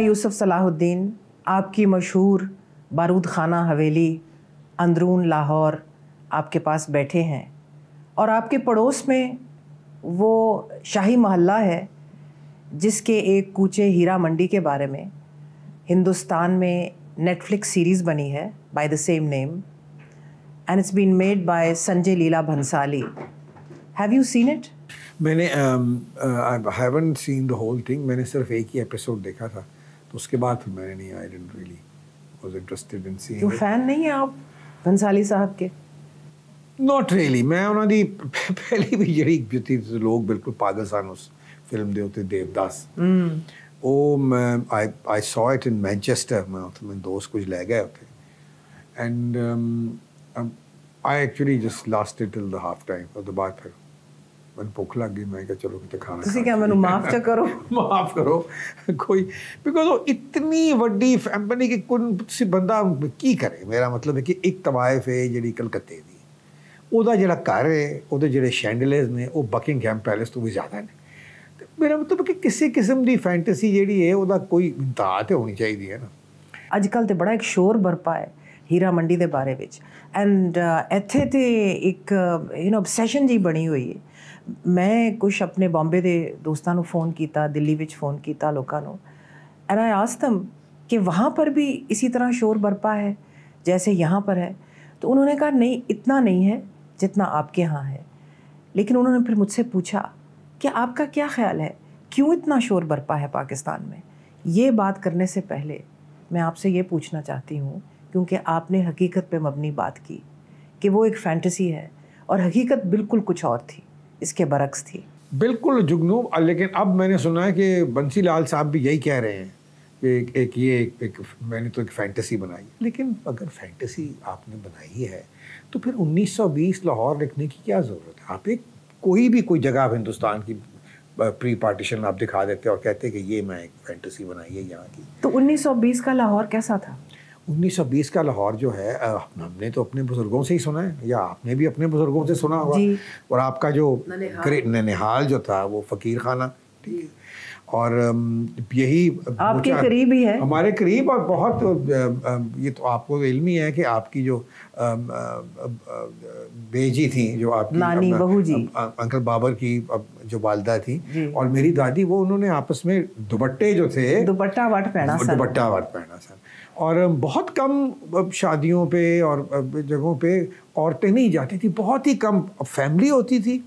یوسف صلاح الدین، آپ کی مشہور بارود خانہ حویلی اندرون لاہور آپ کے پاس بیٹھے ہیں، اور آپ کے پڑوس میں وہ شاہی محلہ ہے جس کے ایک کوچے ہیرا منڈی کے بارے میں ہندوستان میں نیٹ فلکس سیریز بنی ہے by the same name, and it's been made by Sanjay Leela Bhansali. Have you seen it? میں نے I haven't seen the whole thing. میں نے صرف ایک ہی ایپیسوڈ دیکھا تھا، تو اس کے بعد پھر میں نے نہیں، I didn't really was interested in seeing کیوں it. فین نہیں ہیں آپ بھنسالی صاحب کے؟ Not really. میں انہوں دی پہلی بھی جڑی جو تھی لوگ بالکل پاگل سان اس فلم دے ہوتے دیوداس، وہ I saw it in Manchester. میں دوست کچھ لے گئے ہوتے، and I actually just lasted till the half time. اور بعد پھر میں بھوک لگ گئی، میں کہا چلو کتے کھانا تسی کیا مینوں معاف چا کرو، معاف کرو کوئی، بیکاز وہ اتنی وڈی فیملی کہ کوئی بندہ کی کرے. میرا مطلب ہے کہ ایک طوائف ہے جڑی کلکتے دی، وہ جڑا گھر ہے، وہ جڑے شینڈلز نے وہ بکنگھم پیلس تو بھی زیادہ نے. میرا مطلب ہے کہ کسی قسم دی فینٹیسی جیڑی ہے وہ کوئی انتہا تے ہونی چاہیے نا. اج کل تے بڑا ایک شور برپا ہے ہیرا منڈی دے بارے وچ، اینڈ ایتھے تے ایک obsession جی بنی ہوئی ہے. میں کچھ اپنے بامبے دے دوستاں نو فون کیتا، دلی وچ فون کیتا لوکاں نو، اینڈ آئی آسکڈ دم کہ وہاں پر بھی اسی طرح شور برپا ہے جیسے یہاں پر ہے. تو انہوں نے کہا نہیں، اتنا نہیں ہے جتنا آپ کے ہاں ہے. لیکن انہوں نے پھر مجھ سے پوچھا کہ آپ کا کیا خیال ہے، کیوں اتنا شور برپا ہے پاکستان میں؟ یہ بات کرنے سے پہلے میں آپ سے یہ پوچھنا چاہتی ہوں، کیونکہ آپ نے حقیقت پہ مبنی بات کی کہ وہ ایک فینٹیسی ہے اور حقیقت بالکل کچھ اور تھی، اس کے برعکس تھی. بالکل جگنو. لیکن اب میں نے سنا ہے کہ بنسی لال صاحب بھی یہی کہہ رہے ہیں کہ میں نے تو ایک فینٹیسی بنائی. لیکن اگر فینٹیسی آپ نے بنائی ہے تو پھر 1920 لاہور لکھنے کی کیا ضرورت ہے؟ آپ کوئی بھی کوئی جگہ ہندوستان کی پری پارٹیشن آپ دکھا دیتے اور کہتے کہ یہ میں ایک فینٹیسی بنائی ہے یہاں کی. تو 1920 کا لاہور کیسا تھا؟ 1920 کا لاہور جو ہے ہم نے تو اپنے بزرگوں سے ہی سنا ہے، یا آپ نے بھی اپنے بزرگوں سے سنا ہوگا. اور آپ کا جو ننہال جو تھا وہ فقیر خانہ، ٹھیک ہے، اور یہی آپ کے قریب ہی ہے، ہمارے قریب. اور بہت یہ تو آپ کو علم ہی ہے کہ آپ کی جو بیجی تھیں، جو آپ کی نانی بہو جی، انکل بابر کی جو والدہ تھی، اور میری دادی، وہ انہوں نے آپس میں دوپٹے جو تھے، دوپٹہ وٹ پہنا سن. اور بہت کم شادیوں پہ اور جگہوں پہ عورتیں نہیں جاتی تھیں، بہت ہی کم فیملی ہوتی تھی،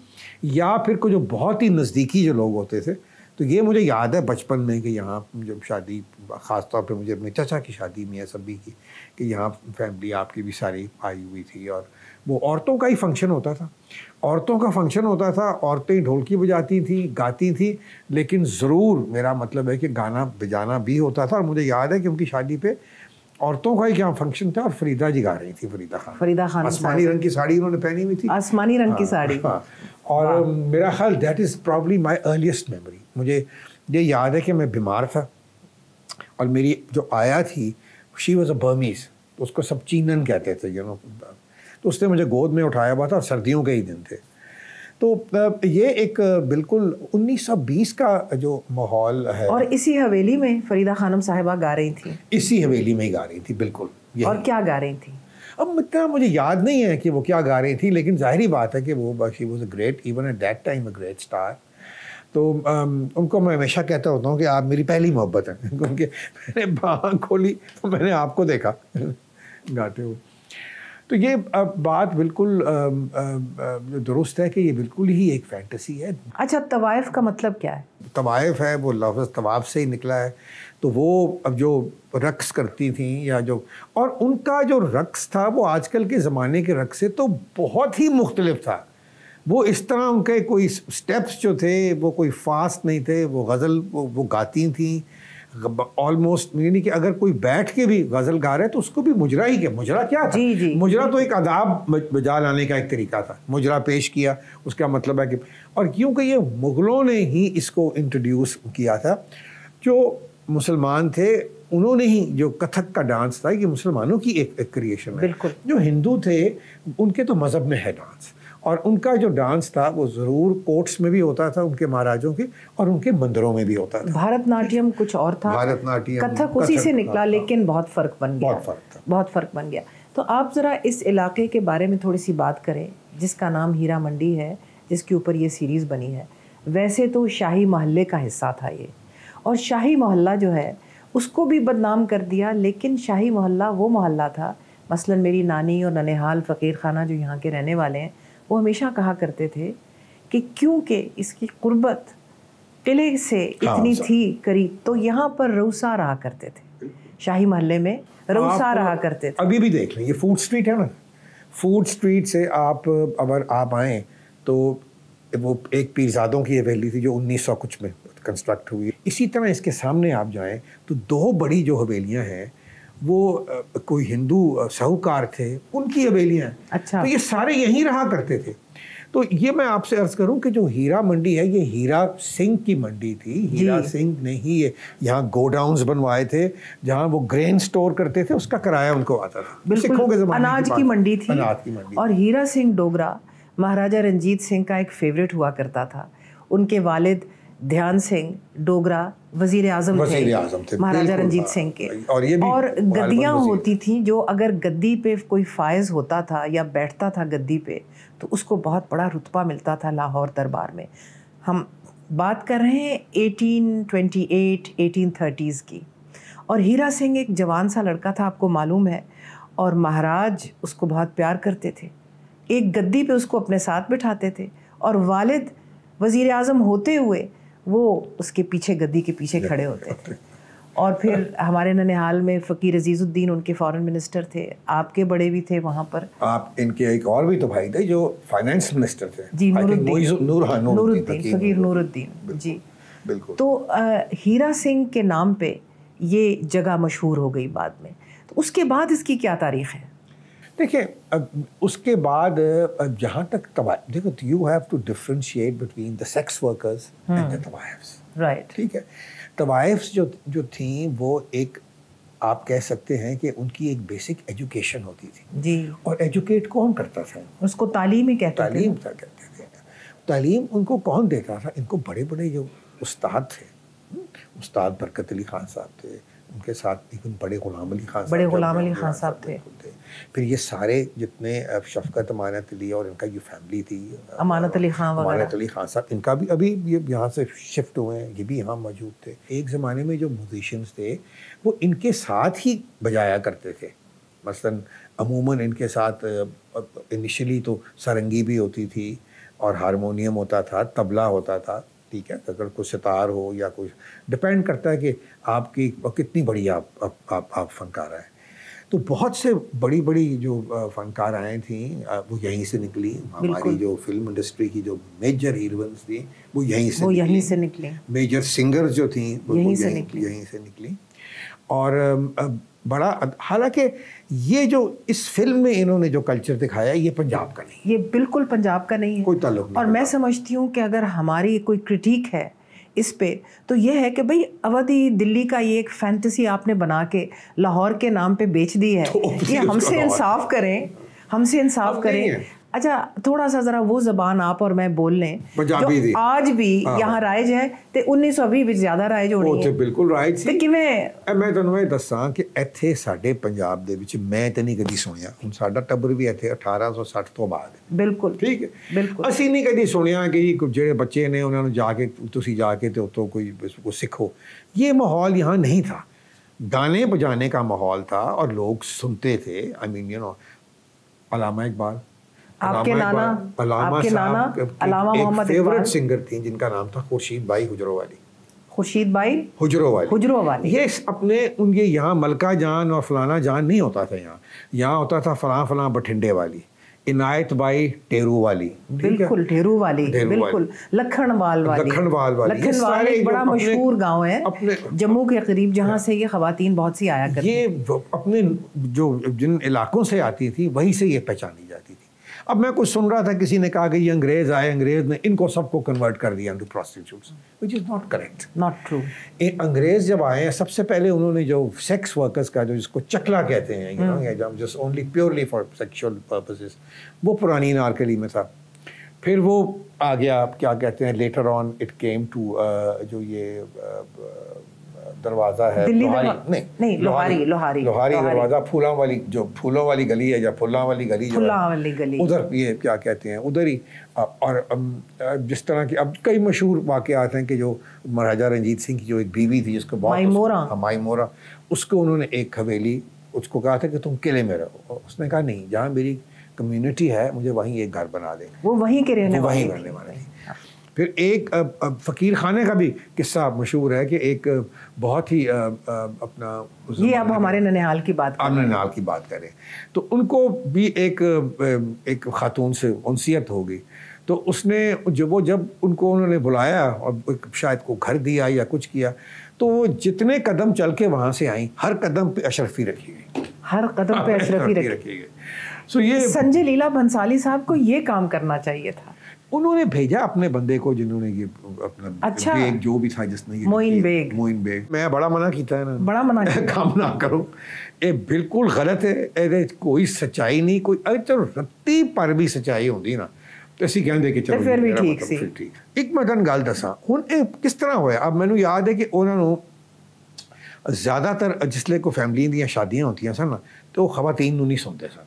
یا پھر کوئی جو بہت ہی نزدیکی جو لوگ ہوتے تھے. تو یہ مجھے یاد ہے بچپن میں کہ یہاں جب شادی، خاص طور پہ مجھے اپنے چچا کی شادی میں سبھی کی، کہ یہاں فیملی آپ کی بھی ساری آئی ہوئی تھی، اور وہ عورتوں کا ہی فنکشن ہوتا تھا. عورتوں کا فنکشن ہوتا تھا، عورتیں ڈھولکی بجاتی تھیں، گاتی تھیں، لیکن ضرور میرا مطلب ہے کہ گانا بجانا بھی ہوتا تھا. اور مجھے یاد ہے کہ ان کی شادی پہ عورتوں کا ہی کیا فنکشن تھا، اور فریدہ جی گا رہی تھی، فریدہ خان آسمانی رنگ کی ساڑی انہوں نے پہنی ہوئی تھی، آسمانی رنگ کی ساڑی. اور میرا خیال that is probably may earliest memory. مجھے یہ یاد ہے کہ میں بیمار تھا، اور میری جو آیا تھی شی واز اے برمیز، تو اس کو سب چینن کہتے تھے، تو اس نے مجھے گود میں اٹھایا ہوا تھا، اور سردیوں کے ہی دن تھے. تو یہ ایک بالکل 1920 کا جو ماحول ہے. اور اسی حویلی میں فریدہ خانم صاحبہ گا رہی تھیں، اسی حویلی میں ہی گا رہی تھی بالکل. اور کیا گا رہی تھیں؟ اب اتنا مجھے یاد نہیں ہے کہ وہ کیا گا رہی تھی، لیکن ظاہری بات ہے کہ وہ she was a great, even at that time a great star. تو ان کو میں ہمیشہ کہتا ہوتا ہوں کہ آپ میری پہلی محبت ہیں، کیونکہ میں نے آنکھ کھولی تو میں نے آپ کو دیکھا گاتے ہوئے. تو یہ بات بالکل درست ہے کہ یہ بالکل ہی ایک فینٹیسی ہے. اچھا، طوائف کا مطلب کیا ہے؟ طوائف ہے، وہ لفظ طواف سے ہی نکلا ہے. تو وہ اب جو رقص کرتی تھیں، یا جو، اور ان کا جو رقص تھا وہ آج کل کے زمانے کے رقص سے تو بہت ہی مختلف تھا. وہ اس طرح ان کے کوئی سٹیپس جو تھے وہ کوئی فاسٹ نہیں تھے. وہ غزل وہ گاتی تھیں آلموسٹ، یعنی کہ اگر کوئی بیٹھ کے بھی غزل گا رہے تو اس کو بھی مجرا ہی کیا، مجرا کیا تھا؟ مجرا تو ایک آداب بجا لانے کا ایک طریقہ تھا. مجرا پیش کیا، اس کا مطلب ہے کہ، اور کیونکہ یہ مغلوں نے ہی اس کو انٹروڈیوس کیا تھا. جو مسلمان تھے انہوں نے ہی، جو کتھک کا ڈانس تھا یہ مسلمانوں کی ایک کریشن ہے. جو ہندو تھے ان کے تو مذہب میں ہے ڈانس، اور ان کا جو ڈانس تھا وہ ضرور کورٹس میں بھی ہوتا تھا ان کے مہاراجوں کے, اور ان کے مندروں میں بھی ہوتا تھا. بھارت ناٹیم کچھ اور تھا, بھارت ناٹیم کتھک اسی سے نکلا, لیکن بہت فرق بن گیا, بہت فرق بن گیا. تو آپ ذرا اس علاقے کے بارے میں تھوڑی سی بات کریں جس کا نام ہیرا منڈی ہے, جس کے اوپر یہ سیریز بنی ہے. ویسے تو شاہی محلے کا حصہ تھا یہ, اور شاہی محلہ جو ہے اس کو بھی بدنام کر دیا, لیکن شاہی محلہ وہ محلہ تھا. مثلا میری نانی اور ننہال فقیر خانہ جو یہاں کے رہنے والے ہیں, وہ ہمیشہ کہا کرتے تھے کہ کیونکہ اس کی قربت قلعے سے اتنی تھی قریب, تو یہاں پر روسا رہا کرتے تھے, شاہی محلے میں روسا رہا کرتے تھے. ابھی بھی دیکھ لیں, یہ فوڈ اسٹریٹ ہے نا, فوڈ اسٹریٹ سے آپ اگر آپ آئیں تو وہ ایک پیرزادوں کی حویلی تھی جو 1900 کچھ میں کنسٹرکٹ ہوئی. اسی طرح اس کے سامنے آپ جائیں تو 2 بڑی جو حویلیاں ہیں وہ کوئی ہندو ساہوکار تھے, ان کی حویلیاں ہیں. اچھا, تو یہ سارے یہیں رہا کرتے تھے. تو یہ میں آپ سے عرض کروں کہ جو ہیرا منڈی ہے یہ ہیرا سنگھ کی منڈی تھی. ہیرا سنگھ نے ہی یہاں گو ڈاؤنز بنوائے تھے جہاں وہ گرین سٹور کرتے تھے, اس کا کرایہ ان کو آتا تھا. سکھوں کے زمانے اناج کی منڈی تھی. اناج کی منڈی. اور ہیرا سنگھ ڈوگرا مہاراجہ رنجیت سنگھ کا ایک فیوریٹ ہوا کرتا تھا. ان کے والد دھیان سنگھ ڈوگرا وزیر اعظم تھے مہاراجہ رنجیت سنگھ کے, اور گدیاں ہوتی تھیں جو اگر گدی پہ کوئی فائز ہوتا تھا یا بیٹھتا تھا گدی پہ تو اس کو بہت بڑا رتبہ ملتا تھا لاہور دربار میں. ہم بات کر رہے ہیں 1828 1830s کی, اور ہیرا سنگھ ایک جوان سا لڑکا تھا, آپ کو معلوم ہے, اور مہاراج اس کو بہت پیار کرتے تھے. ایک گدی پہ اس کو اپنے ساتھ بٹھاتے تھے, اور والد وزیر اعظم ہوتے ہوئے وہ اس کے پیچھے گدی کے پیچھے کھڑے ہوتے تھے. اور پھر ہمارے ننہال میں فقیر عزیز الدین ان کے فارن منسٹر تھے, آپ کے بڑے بھی تھے وہاں پر. آپ ان کے ایک اور بھی تو بھائی تھے جو فائنانس منسٹر تھے, جی, نور الدین, فقیر نور الدین. جی بالکل. تو ہیرا سنگھ کے نام پہ یہ جگہ مشہور ہو گئی بعد میں. تو اس کے بعد اس کی کیا تاریخ ہے؟ دیکھیں اس کے بعد جہاں تک دیکھو, you have to differentiate between the sex workers and the طوائفس. رائٹ. ٹھیک ہے, طوائفس جو تھیں وہ ایک آپ کہہ سکتے ہیں کہ ان کی ایک بیسک ایجوکیشن ہوتی تھی. جی. اور ایجوکیٹ کون کرتا تھا؟ اس کو تعلیم ہی کہتے تھے. تعلیم کہتے تھے. تعلیم ان کو کون دیتا تھا؟ ان کو بڑے بڑے جو استاد تھے, استاد برکت علی خان صاحب تھے, ان کے ساتھ ایون بڑے غلام علی خان صاحب تھے. پھر یہ سارے جتنے شفقت امانت علی اور ان کا یہ فیملی تھی, امانت علی خان صاحب, ان کا بھی ابھی یہ یہاں سے شفٹ ہوئے ہیں, یہ بھی یہاں موجود تھے. ایک زمانے میں جو میوزیشینس تھے وہ ان کے ساتھ ہی بجایا کرتے تھے. مثلاً عموماً ان کے ساتھ انیشلی تو سرنگی بھی ہوتی تھی اور ہارمونیم ہوتا تھا, طبلہ ہوتا تھا. ٹھیک ہے, اگر کوئی ستار ہو یا کوئی, ڈپینڈ کرتا ہے کہ آپ کی کتنی بڑی آپ فنکارہ ہیں. تو بہت سے بڑی بڑی جو فنکارائیں تھیں وہ یہیں سے نکلی. ہماری جو فلم انڈسٹری کی جو میجر ہیروئنس تھیں وہ یہیں سے نکلی. میجر سنگرز جو تھیں وہ یہیں سے نکلی. اور بڑا, حالانکہ یہ جو اس فلم میں انہوں نے جو کلچر دکھایا یہ پنجاب کا نہیں, یہ بالکل پنجاب کا نہیں ہے, کوئی تعلق نہیں. اور میں سمجھتی ہوں کہ اگر ہماری کوئی کرٹیک ہے اس پہ تو یہ ہے کہ بھئی اودھی دلی کا یہ ایک فینٹیسی آپ نے بنا کے لاہور کے نام پہ بیچ دی ہے, یہ ہم سے انصاف کریں. اچھا تھوڑا سا ذرا وہ زبان آپ اور میں بول لیں جو آج بھی یہاں رائج ہے تے 1920 ਵਿੱਚ ਜ਼ਿਆਦਾ ਰਾਇਜ ਹੋਣੀ ਹੈ. ਉਹ ਤੇ ਬਿਲਕੁਲ ਰਾਇਜ ਸੀ. ਤੇ ਕਿਵੇਂ ਮੈਂ ਤੁਹਾਨੂੰ ਇਹ ਦੱਸਾਂ ਕਿ ਇੱਥੇ ਸਾਡੇ ਪੰਜਾਬ ਦੇ ਵਿੱਚ ਮੈਂ ਤਾਂ ਨਹੀਂ ਕਦੀ ਸੁਣਿਆ, ਹੁਣ ਸਾਡਾ ਟੱਬਰ ਵੀ ਇੱਥੇ 1860 ਤੋਂ ਬਾਅਦ. ਬਿਲਕੁਲ ਠੀਕ ਹੈ, ਬਿਲਕੁਲ. ਅਸੀਂ ਨਹੀਂ ਕਦੀ ਸੁਣਿਆ ਕਿ ਜਿਹੜੇ ਬੱਚੇ ਨੇ ਉਹਨਾਂ ਨੂੰ ਜਾ ਕੇ ਤੁਸੀਂ ਜਾ ਕੇ ਤੇ ਉੱਥੋਂ ਕੋਈ ਸਿੱਖੋ. یہ ماحول یہاں نہیں تھا. گانے بجانے کا ماحول تھا اور لوگ سنتے تھے. آئی مین یو نو علامہ اقبال, آپ کے نانا علامہ محمد فیورٹ سنگر تھیں جن کا نام تھا خورشید بائی حجروں والی. خورشید بائی حجروں والی. یہ اپنے ان کے یہاں ملکہ جان اور فلانا جان نہیں ہوتا تھا, یہاں ہوتا تھا فلاں بٹھنڈے والی, عنایت بائی ٹیرو والی. بالکل ٹیرو والی, بالکل لکھن وال ایک بڑا مشہور گاؤں ہے جموں کے قریب جہاں سے یہ خواتین بہت سی آیا کرتی. یہ اپنے جو جن علاقوں سے آتی تھی وہیں سے یہ پہچانی جاتی تھی. اب میں کچھ سن رہا تھا کسی نے کہا کہ یہ انگریز آئے, انگریز نے ان کو سب کو کنورٹ کر دیا into پروسٹیٹیوٹس, which is not correct. Not true. انگریز جب آئے ہیں سب سے پہلے انہوں نے جو سیکس ورکرز کا جو جس کو چکلا کہتے ہیں, just only purely for sexual purposes, وہ پرانی انارکلی میں تھا. پھر وہ آ گیا کیا کہتے ہیں later on it came to جو یہ دروازہ ہے لوہاری دروازہ پھولاں والی جو پھولوں والی گلی ہے یا پھولاں والی گلی جو ادھر یہ کیا کہتے ہیں ادھر ہی. اور جس طرح کی اب کئی مشہور واقعات ہیں کہ جو مہاراجہ رنجیت سنگھ کی جو ایک بیوی تھی جس کو بہت مائی مورا, اس کو انہوں نے ایک حویلی اس کو کہا تھا کہ تم قلعے میں رہو. اس نے کہا نہیں, جہاں میری کمیونٹی ہے مجھے وہیں ایک گھر بنا دے. وہ وہیں کے رہنے والے تھے. پھر ایک فقیر خانے کا بھی قصہ مشہور ہے کہ ایک بہت ہی اپنا یہ اب ہمارے ننیہال کی بات ننیہال کی بات کریں تو ان کو بھی ایک خاتون سے انسیت ہوگی. تو اس نے جب ان کو انہوں نے بلایا اور شاید کو گھر دیا یا کچھ کیا تو وہ جتنے قدم چل کے وہاں سے آئیں ہر قدم پہ اشرفی رکھی گئی, ہر قدم پہ اشرفی رکھی گئی. سو یہ سنجے لیلا بھنسالی صاحب کو یہ کام کرنا چاہیے تھا. انہوں نے بھیجا اپنے بندے کو جنہوں نے یہ اپنا بیگ جو بھی تھا جس نے یہ موئن بیگ. میں بڑا منع کیتا ہے نا, بڑا منع کام نہ کرو, یہ بالکل غلط ہے. کوئی سچائی نہیں, کوئی اگر چلو رتی پر بھی سچائی ہوتی نا تو اسی کہندے کہ چلو پھر بھی ٹھیک سی. ایک میں تن گل دساں ہن کس طرح ہویا. اب مینوں یاد ہے کہ انہوں نے زیادہ تر جسلے کو فیملی دیاں شادیاں ہوتیاں سن تو خواتین نوں نہیں سنتے سن.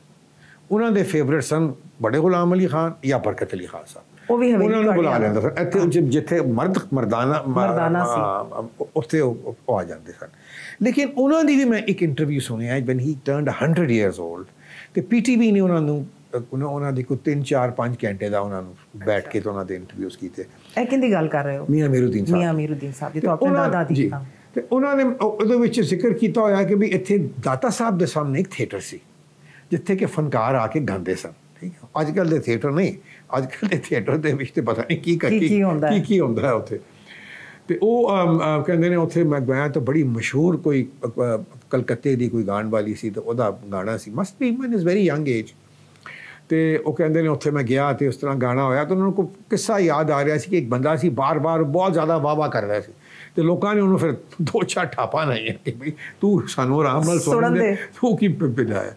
انہوں نے فیورٹ سن بڑے غلام علی خان یا برکت علی خان صاحب. انہوں نے بلا لینا سن اتنے جتھے مردانہ اتنے آ جاتے سن. لیکن انہوں نے بھی میں ایک انٹرویو سنیا when he turned 100 years old تو پی ٹی وی نے انہوں نے کوئی 3-4-5 گھنٹے کا انہوں نے بیٹھ کے تو انہوں نے انٹرویوز کیتے. کہندی گل کر رہے ہو میاں امیر الدین صاحب جو اپنے دادا دی. تو انہوں نے ਉਹਦੇ ਵਿੱਚ ذکر کیتا ہویا کہ بھی ਇੱਥੇ ਦਾਤਾ ਸਾਹਿਬ ਦੇ ਸਾਹਮਣੇ ਇੱਕ ਥੀਏਟਰ ਸੀ ਜਿੱਥੇ ਕਿ ਫਨਕਾਰ ਆ ਕੇ ਗਾਉਂਦੇ ਸਨ. ਠੀਕ ਹੈ, ਅੱਜ ਕੱਲ੍ਹ ਦੇ ਥੀਏਟਰ ਨਹੀਂ, ਅੱਜ ਕੱਲ੍ਹ ਦੇ ਥੀਏਟਰ ਦੇ ਵਿੱਚ ਤੇ ਪਤਾ ਨਹੀਂ ਕੀ ਹੁੰਦਾ ਹੈ ਉੱਥੇ. ਤੇ ਉਹ ਕਹਿੰਦੇ ਨੇ ਉੱਥੇ ਮੈਂ ਗਿਆ ਤਾਂ ਬੜੀ ਮਸ਼ਹੂਰ ਕੋਈ ਕਲਕੱਤੇ ਦੀ ਕੋਈ ਗਾਣ ਵਾਲੀ ਸੀ ਤੇ ਉਹਦਾ ਗਾਣਾ ਸੀ ਮਸਟ ਬੀ ਮਨ ਇਜ਼ ਵੈਰੀ ਯੰਗ ਏਜ. ਤੇ ਉਹ ਕਹਿੰਦੇ ਨੇ ਉੱਥੇ ਮੈਂ ਗਿਆ ਤੇ ਉਸ ਤਰ੍ਹਾਂ ਗਾਣਾ ਹੋਇਆ ਤਾਂ ਉਹਨਾਂ ਨੂੰ ਕੋਈ ਕਿੱਸਾ ਯਾਦ ਆ ਰਿਹਾ ਸੀ ਕਿ ਇੱਕ ਬੰਦਾ ਸੀ ਬਾਰ-ਬਾਰ ਬਹੁਤ ਜ਼ਿਆਦਾ ਵਾਹ-ਵਾਹ ਕਰ ਰਿਹਾ ਸੀ ਤੇ ਲੋਕਾਂ ਨੇ ਉਹਨੂੰ ਫਿਰ 2-4 ਠਾਪਾਂ ਲਾਈਆਂ ਕਿ ਵੀ ਤੂੰ ਸਾਨੂੰ ਆਰਾਮ ਨਾਲ ਸੁਣ ਦੇ, ਤੂੰ ਕੀ ਪਿਲਾਇਆ.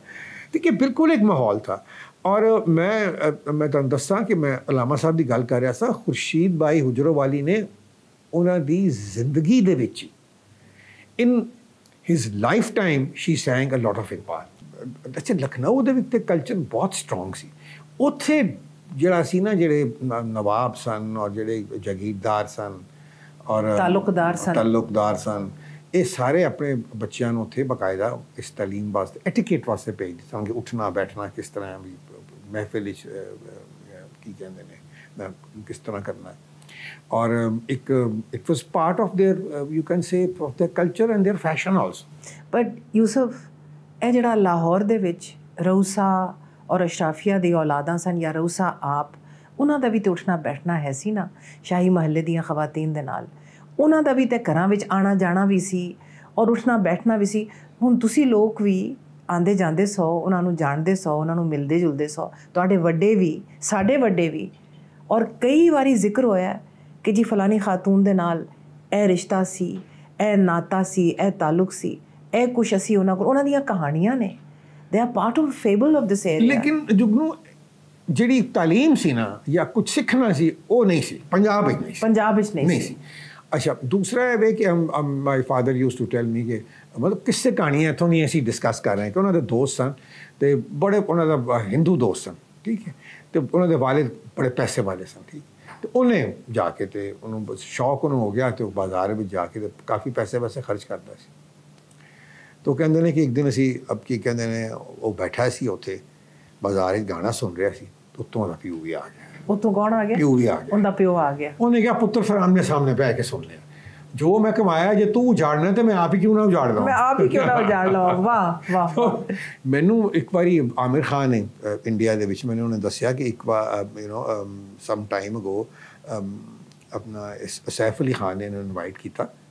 ਤੇ ਕਿ ਬਿਲਕੁਲ ਇੱਕ ਮਾਹੌਲ ਥਾ. ਔਰ ਮੈਂ ਤੁਹਾਨੂੰ ਦੱਸਾਂ ਕਿ ਮੈਂ ਅਲਾਮਾ ਸਾਹਿਬ ਦੀ ਗੱਲ ਕਰ ਰਿਹਾ ਸਾਂ. ਖੁਰਸ਼ੀਦ ਬਾਈ ਹੁਜਰੋਵਾਲੀ ਨੇ ਉਹਨਾਂ ਦੀ ਜ਼ਿੰਦਗੀ ਦੇ ਵਿੱਚ in his life time she sang a lot of Iqbal. ਅੱਛਾ, ਲਖਨਊ ਦੇ ਵਿੱਚ ਤੇ ਕਲਚਰ ਬਹੁਤ ਸਟਰੋਂਗ ਸੀ. ਉੱਥੇ ਜਿਹੜਾ ਸੀ ਨਾ ਜਿਹੜੇ ਨਵਾਬ ਸਨ ਔਰ ਜਿਹੜੇ ਜਗੀਰਦਾਰ ਸਨ ਔਰ ਤਾਲੁਕਦਾਰ ਸਨ ਇਹ ਸਾਰੇ ਆਪਣੇ ਬੱਚਿਆਂ ਨੂੰ ਉੱਥੇ ਬਾਕਾਇਦਾ ਇਸ ਤਾਲੀਮ ਵਾਸਤੇ ਐਟੀਕੇਟ ਵਾਸਤੇ ਭੇਜਦੇ ਸਨ ਕਿ ਉੱਠਣਾ ਬੈਠਣਾ ਕਿਸ ਤਰ੍ਹਾਂ ਵੀ ਮਹਿਫਿਲ ਵਿੱਚ ਕੀ ਕਹਿੰਦੇ ਨੇ ਕਿਸ ਤਰ੍ਹਾਂ ਕਰਨਾ. ਔਰ ਇੱਕ it was part of there you can say of there culture and there fashion also. But Yusuf ਇਹ ਜਿਹੜਾ ਲਾਹੌਰ ਦੇ ਵਿੱਚ ਰਊਸਾ ਔਰ ਅਸ਼ਰਾਫੀਆ ਦੀ ਔਲਾਦਾਂ ਸਨ ਜਾਂ ਰਊਸਾ ਆਪ, ਉਹਨਾਂ ਦਾ ਵੀ ਤਾਂ ਉੱਠਣਾ ਬੈਠਣਾ ਹੈ ਸੀ ਨਾ ਸ਼ਾਹੀ ਮਹੱਲੇ ਦੀਆਂ ਖਵਾਤੀਨ ਦੇ ਨਾਲ. ਉਹਨਾਂ ਦਾ ਵੀ ਤਾਂ ਘਰਾਂ ਵਿੱਚ ਆਉਣਾ ਜਾਣਾ ਵੀ ਸੀ ਔਰ ਉੱਠਣਾ ਬੈਠਣਾ ਵੀ ਸੀ. ਹੁਣ ਤੁਸੀਂ ਲੋਕ ਵੀ ਆਉਂਦੇ ਜਾਂਦੇ ਸੌ, ਉਹਨਾਂ ਨੂੰ ਜਾਣਦੇ ਸੌ, ਉਹਨਾਂ ਨੂੰ ਮਿਲਦੇ ਜੁਲਦੇ ਸੌ, ਤੁਹਾਡੇ ਵੱਡੇ ਵੀ ਸਾਡੇ ਵੱਡੇ ਵੀ. ਔਰ ਕਈ ਵਾਰੀ ਜ਼ਿਕਰ ਹੋਇਆ ਕਿ ਜੀ ਫਲਾਨੀ ਖਾਤੂਨ ਦੇ ਨਾਲ ਇਹ ਰਿਸ਼ਤਾ ਸੀ, ਇਹ ਨਾਤਾ ਸੀ, ਇਹ ਤਾਲੁਕ ਸੀ, ਇਹ ਕੁਛ ਅਸੀਂ ਉਹਨਾਂ ਕੋਲ, ਉਹਨਾਂ ਦੀਆਂ ਕਹਾਣੀਆਂ ਨੇ. They are part of ਫੇਬਲ of this area. ਲੇਕਿਨ ਜੁਗਨੂ ਜਿਹੜੀ ਤਾਲੀਮ ਸੀ ਨਾ ਜਾਂ ਕੁਛ ਸਿੱਖਣਾ ਸੀ ਉਹ ਨਹੀਂ ਸੀ ਪੰਜਾਬ ਵਿੱਚ ਨਹੀਂ ਸੀ. ਅੱਛਾ, ਦੂਸਰਾ ਇਹ ਵੇ ਕਿ my father use to tell me ਕਿ ਮਤਲਬ ਕਿਸੇ ਕਹਾਣੀਆਂ ਇੱਥੋਂ ਦੀਆਂ ਅਸੀਂ ਡਿਸਕਸ ਕਰ ਰਹੇ ਹਾਂ ਕਿ ਉਹਨਾਂ ਦੇ ਦੋਸਤ ਸਨ ਅਤੇ ਬੜੇ ਉਹਨਾਂ ਦਾ ਹਿੰਦੂ ਦੋਸਤ ਸਨ. ਠੀਕ ਹੈ, ਅਤੇ ਉਹਨਾਂ ਦੇ ਵਾਲਿਦ ਬੜੇ ਪੈਸੇ ਵਾਲੇ ਸਨ. ਠੀਕ, ਅਤੇ ਉਹਨੇ ਜਾ ਕੇ ਅਤੇ ਉਹਨੂੰ ਸ਼ੌਕ ਉਹਨੂੰ ਹੋ ਗਿਆ ਅਤੇ ਉਹ ਬਾਜ਼ਾਰ ਵਿੱਚ ਜਾ ਕੇ ਕਾਫੀ ਪੈਸੇ ਵੈਸੇ ਖਰਚ ਕਰਦਾ ਸੀ. ਤਾਂ ਉਹ ਕਹਿੰਦੇ ਨੇ ਕਿ ਇੱਕ ਦਿਨ ਅਸੀਂ ਕੀ ਕਹਿੰਦੇ ਨੇ ਉਹ ਬੈਠਾ ਸੀ ਉੱਥੇ ਬਾਜ਼ਾਰ ਵਿੱਚ ਗਾਣਾ ਸੁਣ ਰਿਹਾ ਸੀ, ਉੱਤੋਂ ਉਹਦਾ ਪਿਓ ਵੀ ਆ ਗਿਆ. ਉੱਤੋਂ ਕੌਣ ਆ ਗਿਆ? ਪਿਓ ਵੀ ਆ ਗਿਆ. ਉਹਦਾ ਪਿਓ ਆ ਗਿਆ. ਉਹਨੇ ਕਿਹਾ ਪੁੱਤਰ ਫਿਰ ਆਮਨੇ ਸਾਹਮਣੇ ਬਹਿ ਕੇ ਸੁਣ ਲਿਆ, ਜੋ ਮੈਂ ਕਮਾਇਆ ਜੇ ਤੂੰ ਉਜਾੜਨਾ ਤੇ ਮੈਂ ਆਪ ਹੀ ਕਿਉਂ ਨਾ ਉਜਾੜ ਲਵਾਂ, ਮੈਂ ਆਪ ਹੀ ਕਿਉਂ ਨਾ ਉਜਾੜ ਲਵਾਂ. ਵਾਹ ਵਾਹ. ਮੈਨੂੰ ਇੱਕ ਵਾਰੀ ਆਮਿਰ ਖਾਨ ਨੇ ਇੰਡੀਆ ਦੇ ਵਿੱਚ ਮੈਨੂੰ ਉਹਨੇ ਦੱਸਿਆ ਕਿ ਇੱਕ ਵਾਰ ਸਮ ਟਾਈਮ ਅਗੋ ਆਪਣਾ ਸੈਫ ਅਲੀ ਖਾਨ ਨੇ ਇਹਨੂੰ ਇਨਵਾਈਟ ਕੀਤਾ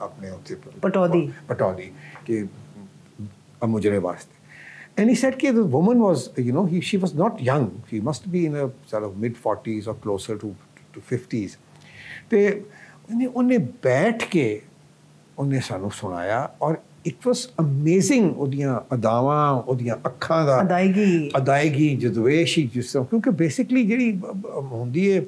ਆਪਣੇ ਉੱਥੇ ਪਟੌਦੀ ਕਿ ਮੁਜਰੇ ਵਾਸਤੇ. And he said that the woman was, she was not young. She must be in a sort of mid-40s or closer to 50s. ਤੇ ਉਹਨੇ ਬੈਠ ਕੇ ਉਹਨੇ ਸਾਨੂੰ ਸੁਣਾਇਆ ਔਰ ਇਟ ਵਾਸ ਅਮੇਜ਼ਿੰਗ, ਉਹਦੀਆਂ ਅਦਾਵਾਂ, ਉਹਦੀਆਂ ਅੱਖਾਂ ਦਾ ਅਦਾਇਗੀ ਜਜ਼ਬੇਸ਼ ਜਿਸ ਤਰ੍ਹਾਂ, ਕਿਉਂਕਿ ਬੇਸਿਕਲੀ ਜਿਹੜੀ ਹੁੰਦੀ ਹੈ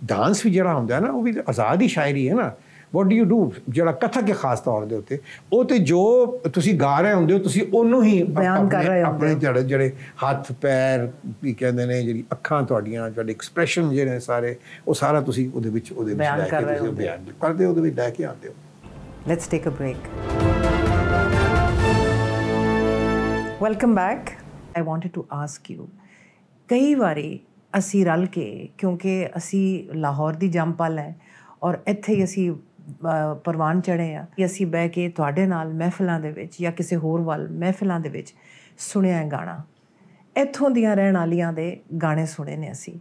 ਡਾਂਸ ਵੀ ਜਿਹੜਾ ਹੁੰਦਾ ਨਾ ਉਹ ਵੀ ਆਜ਼ਾਦ ਹੀ ਸ਼ਾਇਰੀ ਹੈ ਨਾ। ਵਾਟ ਡੂ ਯੂ ਡੂ, ਜਿਹੜਾ ਕਥਕ ਹੈ ਖਾਸ ਤੌਰ ਦੇ ਉੱਤੇ, ਉਹ ਤੇ ਜੋ ਤੁਸੀਂ ਗਾ ਰਹੇ ਹੁੰਦੇ ਹੋ ਤੁਸੀਂ ਉਹਨੂੰ ਹੀ ਬਿਆਨ ਕਰ ਰਹੇ ਆਪਣੇ ਜਿਹੜੇ ਹੱਥ ਪੈਰ ਕੀ ਕਹਿੰਦੇ ਨੇ, ਜਿਹੜੀ ਅੱਖਾਂ ਤੁਹਾਡੀਆਂ, ਤੁਹਾਡੇ ਐਕਸਪ੍ਰੈਸ਼ਨ ਜਿਹੜੇ ਸਾਰੇ, ਉਹ ਸਾਰਾ ਤੁਸੀਂ ਉਹਦੇ ਵਿੱਚ ਲੈ ਕੇ ਤੁਸੀਂ ਬਿਆਨ ਕਰਦੇ ਹੋ, ਉਹਦੇ ਵਿੱਚ ਲੈ ਕੇ ਆਉਂਦੇ ਹੋ। Let's take a break. Welcome back. I wanted to ask you, ਕਈ ਵਾਰੀ ਅਸੀਂ ਰਲ ਕੇ, ਕਿਉਂਕਿ ਅਸੀਂ ਲਾਹੌਰ ਦੀ ਜੰਮਪਲ ਹੈ ਔਰ ਇੱਥੇ ਹੀ ਅਸੀਂ ਪ੍ਰਵਾਨ ਚੜ੍ਹੇ ਆ, ਕਿ ਅਸੀਂ ਬਹਿ ਕੇ ਤੁਹਾਡੇ ਨਾਲ ਮਹਿਫਿਲਾਂ ਦੇ ਵਿੱਚ ਜਾਂ ਕਿਸੇ ਹੋਰ ਵੱਲ ਮਹਿਫਿਲਾਂ ਦੇ ਵਿੱਚ ਸੁਣਿਆ ਗਾਣਾ, ਇੱਥੋਂ ਦੀਆਂ ਰਹਿਣ ਵਾਲੀਆਂ ਦੇ ਗਾਣੇ ਸੁਣੇ ਨੇ ਅਸੀਂ,